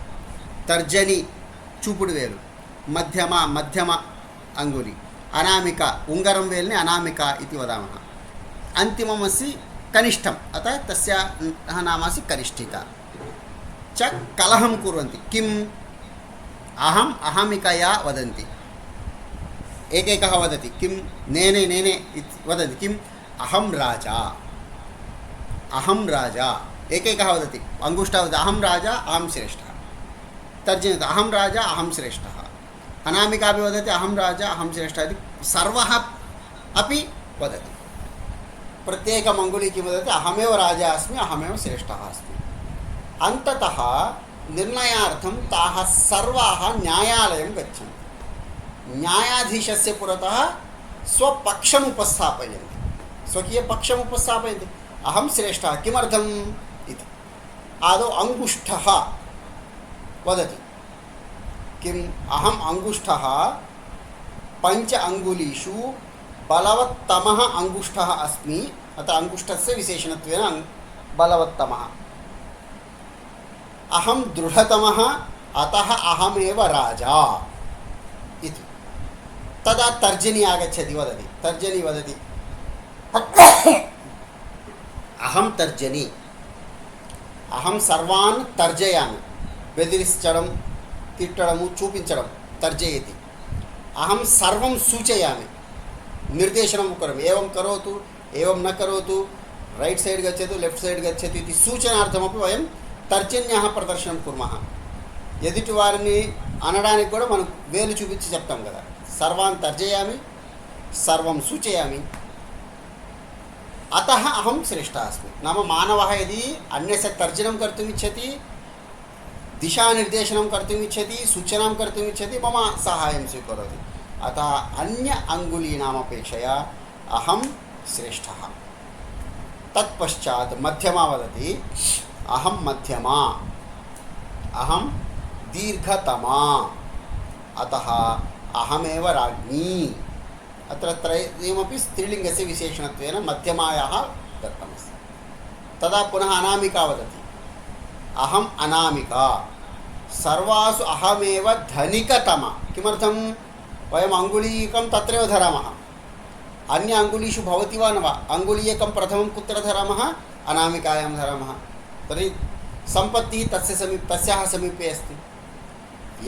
तर्जनी चूपुडु वेलु, मध्यमा मध्यम अंगुली, अनामिका उंगरं वेल्नि अनामिका इति वदामः। अन्तिममस्ति कनिष्ठम्, अतः तस्याः नाम अस्ति कनिष्ठिका। च कलहं कुर्वन्ति। किम्? अहम् अहमिकया वदन्ति। एकैकः वदति किं? नेने नेने इति वदति। किम्? अहं राजा, अहं राजा। एकैकः वदति, अंगुष्ठः वदति अहं राजा अहं श्रेष्ठः, तर्जनी अहं राजा अहं श्रेष्ठः, अनामिका अपि वदति अहं राजा अहं श्रेष्ठः इति। सर्वः अपि वदति, प्रत्येकम् अङ्गुली किं वदति? अहमेव राजा अस्मि, अहमेव श्रेष्ठः अस्मि। अन्ततः निर्णयार्थं ताः सर्वाः न्यायालयं गच्छन्ति। न्यायाधीशस्य पुरतः स्वपक्षम् उपस्थापयन्ति, स्वकीयपक्षम् उपस्थापयन्ति। अहं श्रेष्ठः, किमर्थम् इति। आदौ अङ्गुष्ठः वदति किम्? अहम् अङ्गुष्ठः पञ्च अङ्गुलीषु बलवत्तमः अङ्गुष्ठः अस्मि, अतः अङ्गुष्ठस्य विशेषणत्वेन बलवत्तमः। अहं दृढतमः, अतः अहमेव राजा इति। तदा तर्जनी आगच्छति, वदति, तर्जनी वदति अहं तर्जनी, अहं सर्वान् तर्जयामि। बेदिरिंचडं, तिट्टडము, చూపించడం तर्जयति। अहं सर्वं सूचयामि, निर्देशनं करोमि। एवं करोतु, एवं न करोतु, रैट् सैड् गच्छतु, लेफ्ट् सैड् गच्छतु इति सूचनार्थमपि वयं तर्जन्याः प्रदर्शनं कुर्मः। ఎదుటి వారిని అనడానికి కూడా మనం వేలు చూపించి చెప్తాం కదా, సర్వాన్ తర్జయామి, సర్వం సూచయామి, अतः अहं श्रेष्ठः अस्मि। नाम मानवः यदि अन्यस्य तर्जनं कर्तुम् इच्छति, दिशानिर्देशनं कर्तुम् इच्छति, सूचनां कर्तुम् इच्छति, मम साहाय्यं स्वीकरोति। अतः अन्य अङ्गुलीनामपेक्षया अहं श्रेष्ठः। तत्पश्चात् मध्यमा वदति अहं मध्यमा, अहं दीर्घतमा अतः अहमेव राज्ञी अत्र त्रयमपि स्त्रीलिङ्गस्य विशेषणत्वेन मध्यमायाः दत्तमस्ति तदा पुनः अनामिका वदति अहम् अनामिका सर्वासु अहमेव धनिकतमा किमर्थं वयम् अङ्गुलीयकं तत्रैव धरामः अन्य अङ्गुलीषु भवति वा न वा अङ्गुलीयकं प्रथमं कुत्र धरामः अनामिकायां धरामः तर्हि सम्पत्तिः तस्याः समीपे अस्ति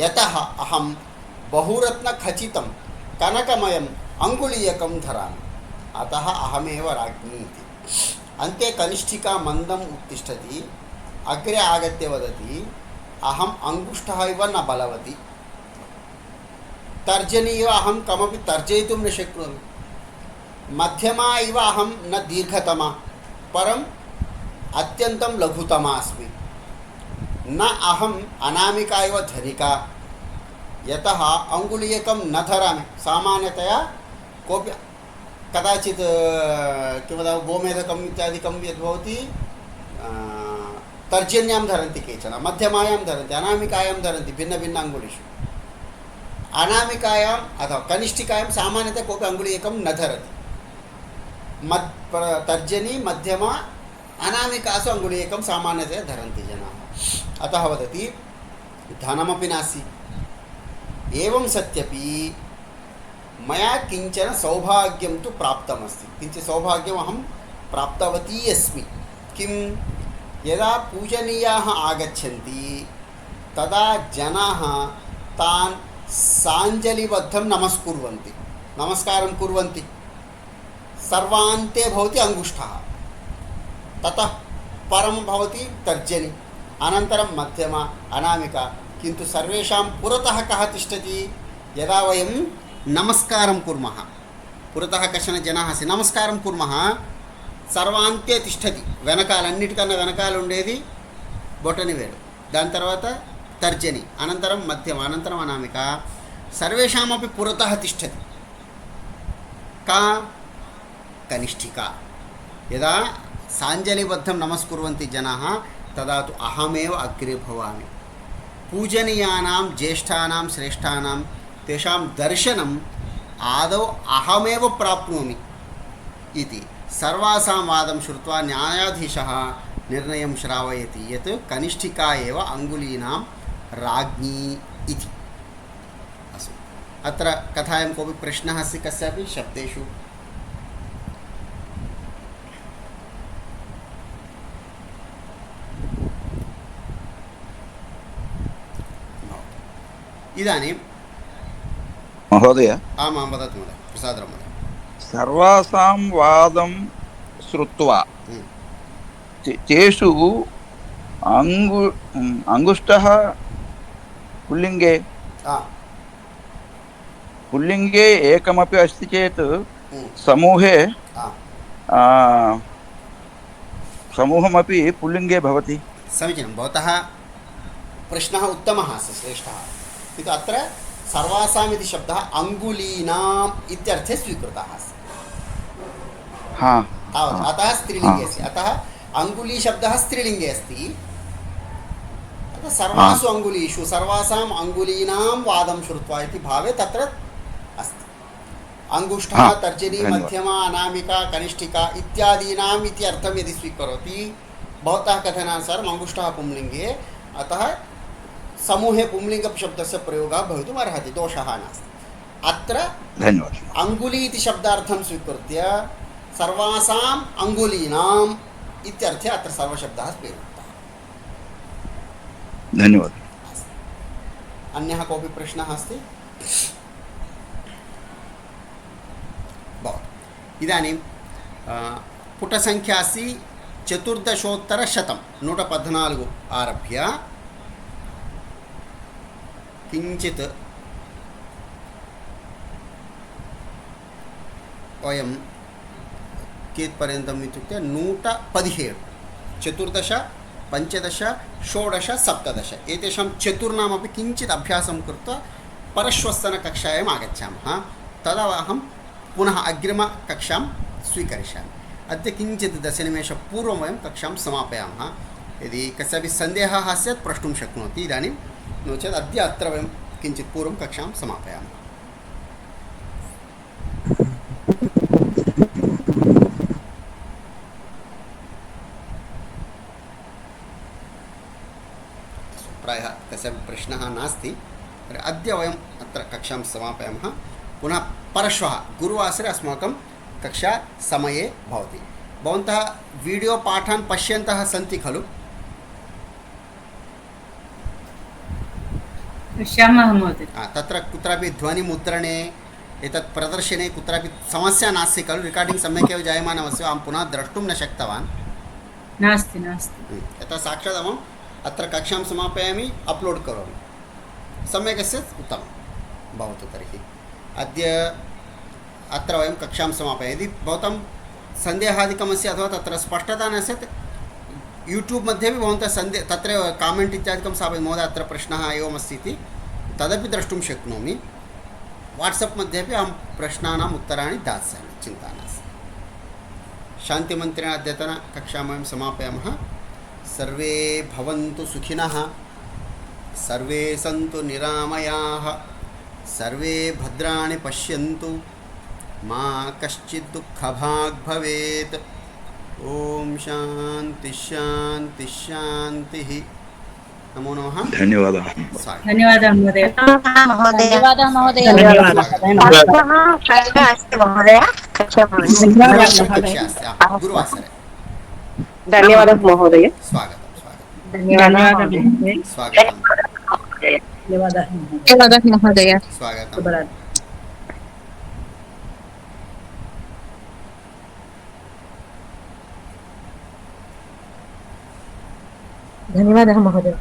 यतः अहं बहुरत्नखचितं कनकमयम् अङ्गुलीयकं धरामि अतः अहमेव राज्ञी इति अन्ते कनिष्ठिका मन्दम् उत्तिष्ठति अग्रे आगत्य वदति अहम् अङ्गुष्ठः इव न बलवती तर्जनी इव अहं कमपि तर्जयितुं न शक्नोमि मध्यमा इव अहं न दीर्घतमा परम् अत्यन्तं लघुतमा अस्मि न अहम् अनामिका इव धनिका यतः अङ्गुलीयकं न धरामि सामान्यतया कोऽपि कदाचित् किं वदामः गोमेधकम् इत्यादिकं यद्भवति तर्जन्यां धरन्ति केचन मध्यमायां धरन्ति अनामिकायां धरन्ति भिन्नभिन्न अङ्गुलीषु अनामिकायाम् अथवा कनिष्ठिकायां सामान्यतया कोऽपि अङ्गुलीयकं न धरति तर्जनी मध्यमा अनामिकासु अङ्गुलीयकं सामान्यतया धरन्ति जनाः अतः वदति धनमपि नास्ति एवं सत्यपि मया किञ्चन सौभाग्यं तु प्राप्तमस्ति किञ्चित् सौभाग्यम् अहं प्राप्तवती अस्मि किं यदा पूजनीयाः आगच्छन्ति तदा जनाः तान् साञ्जलिबद्धं नमस्कुर्वन्ति नमस्कारं कुर्वन्ति सर्वान्ते भवति अङ्गुष्ठः ततः परं भवति तर्जनी अनन्तरं मध्यमा अनामिका किन्तु सर्वेषां पुरतः कः तिष्ठति यदा वयं नमस्कारं कुर्मः पुरतः कश्चन जनाः अस्ति नमस्कारं कुर्मः सर्वान्ते तिष्ठति వెనకాల అన్నిటికన్నా వెనకాల ఉండేది బొటనవేలు దాని తర్వాత తర్జని అనంతరం మధ్యమ అనంతరం అనామిక సర్వేషామపి పురతः తిష్టతి का कनिष्ठिका यदा साञ्जलिबद्धं नमस्कुर्वन्ति जनाः तदा तु अहमेव अग्रे भवामि पूजनीयानां ज्येष्ठानां श्रेष्ठानां तेषां दर्शनम् आदौ अहमेव प्राप्नोमि इति सर्वासां वादं श्रुत्वा न्यायाधीशः निर्णयं श्रावयति यत् कनिष्ठिका एव अङ्गुलीनां राज्ञी इति अस्तु अत्र कथायां कोऽपि प्रश्नः अस्ति कस्यापि शब्देषु इदानीं महोदय आमां वदतु महोदय प्रसादराव महोदय सर्वासां वादं श्रुत्वा तेषु अङ्गुष्ठः पुल्लिङ्गे पुल्लिङ्गे एकमपि अस्ति चेत् समूहे समूहमपि पुल्लिङ्गे भवति समीचीनं भवतः प्रश्नः उत्तमः अस्ति श्रेष्ठः किन्तु अत्र सर्वासाम् इति शब्दः अङ्गुलीनाम् इत्यर्थे स्वीकृतः अस्ति तावत् अतः स्त्रीलिङ्गे अस्ति अतः अङ्गुलीशब्दः स्त्रीलिङ्गे अस्ति अतः सर्वासु अङ्गुलीषु सर्वासाम् अङ्गुलीनां वादं श्रुत्वा इति भावे तत्र अस्ति अङ्गुष्ठः तर्जनी मध्यमा अनामिका कनिष्ठिका इत्यादीनाम् इति अर्थं यदि स्वीकरोति भवतः कथनानुसारम् अङ्गुष्ठः पुंलिङ्गे अतः समूहे पुंलिङ्गशब्दस्य प्रयोगः भवितुम् अर्हति दोषः नास्ति अत्र धन्यवादः अङ्गुली इति शब्दार्थं स्वीकृत्य सर्वासाम् अङ्गुलीनाम् इत्यर्थे अत्र सर्वशब्दः प्रयुक्तः धन्यवादः अन्यः कोऽपि प्रश्नः अस्ति भवतु इदानीं पुटसङ्ख्या अस्ति 14,100 114 आरभ्य किञ्चित् वयं कियत्पर्यन्तम् इत्युक्ते 117 14 15 16 17 एतेषां चतुर्णामपि किञ्चित् अभ्यासं कृत्वा परश्वस्तनकक्षायाम् आगच्छामः तदा अहं पुनः अग्रिमकक्षां स्वीकरिष्यामि अद्य किञ्चित् 10 निमेषपूर्वं वयं कक्षां समापयामः यदि कस्यापि सन्देहः स्यात् प्रष्टुं शक्नोति इदानीं नो चेत् अद्य अत्र वयं किञ्चित् पूर्वं कक्षां समापयामः। प्रायः तस्य प्रश्नः नास्ति। अद्य वयम् अत्र कक्षां समापयामः। पुनः परश्वः गुरुवासरे अस्माकं कक्षा समये भवति। भवन्तः वीडियो पाठान् पश्यन्तः सन्ति खलु? पश्यामः महोदय। तत्र कुत्रापि ध्वनिमुद्रणे एतत् प्रदर्शने कुत्रापि समस्या नास्ति खलु? रेकार्डिङ्ग् सम्यक् एव जायमानमस्ति। अहं पुनः द्रष्टुं न शक्तवान्। नास्ति नास्ति। यतः साक्षात् अहम् अत्र कक्षां समापयामि, अप्लोड् करोमि। सम्यक् अस्ति, उत्तमं भवतु। तर्हि अद्य अत्र वयं कक्षां समापयामः। यदि भवतां सन्देहादिकमस्ति अथवा तत्र स्पष्टता न स्यात्, यूट्यूब् मध्ये अपि भवन्तः तत्र कामेण्ट् इत्यादिकं स्थापयति, महोदय अत्र प्रश्नः एवमस्ति इति, तदपि द्रष्टुं शक्नोमि। वाट्सप् मध्ये अपि अहं प्रश्नानाम् उत्तराणि दास्यामि, चिन्ता नास्ति। शान्तिमन्त्रेण अद्यतनकक्षां वयं समापयामः। सर्वे भवन्तु सुखिनः, सर्वे सन्तु निरामयाः, सर्वे भद्राणि पश्यन्तु, मा कश्चित् दुःखभाग् भवेत्। ओम शांति शांति शांतिः। नमो नमः। धन्यवादः। धन्यवादः महोदय। धन्यवादः महोदय। गुरुवासरे। धन्यवादः महोदय। स्वागतं धन्यवादः स्वागतं धन्यवादः महोदय। स्वागतं। धन्यवादः महोदय।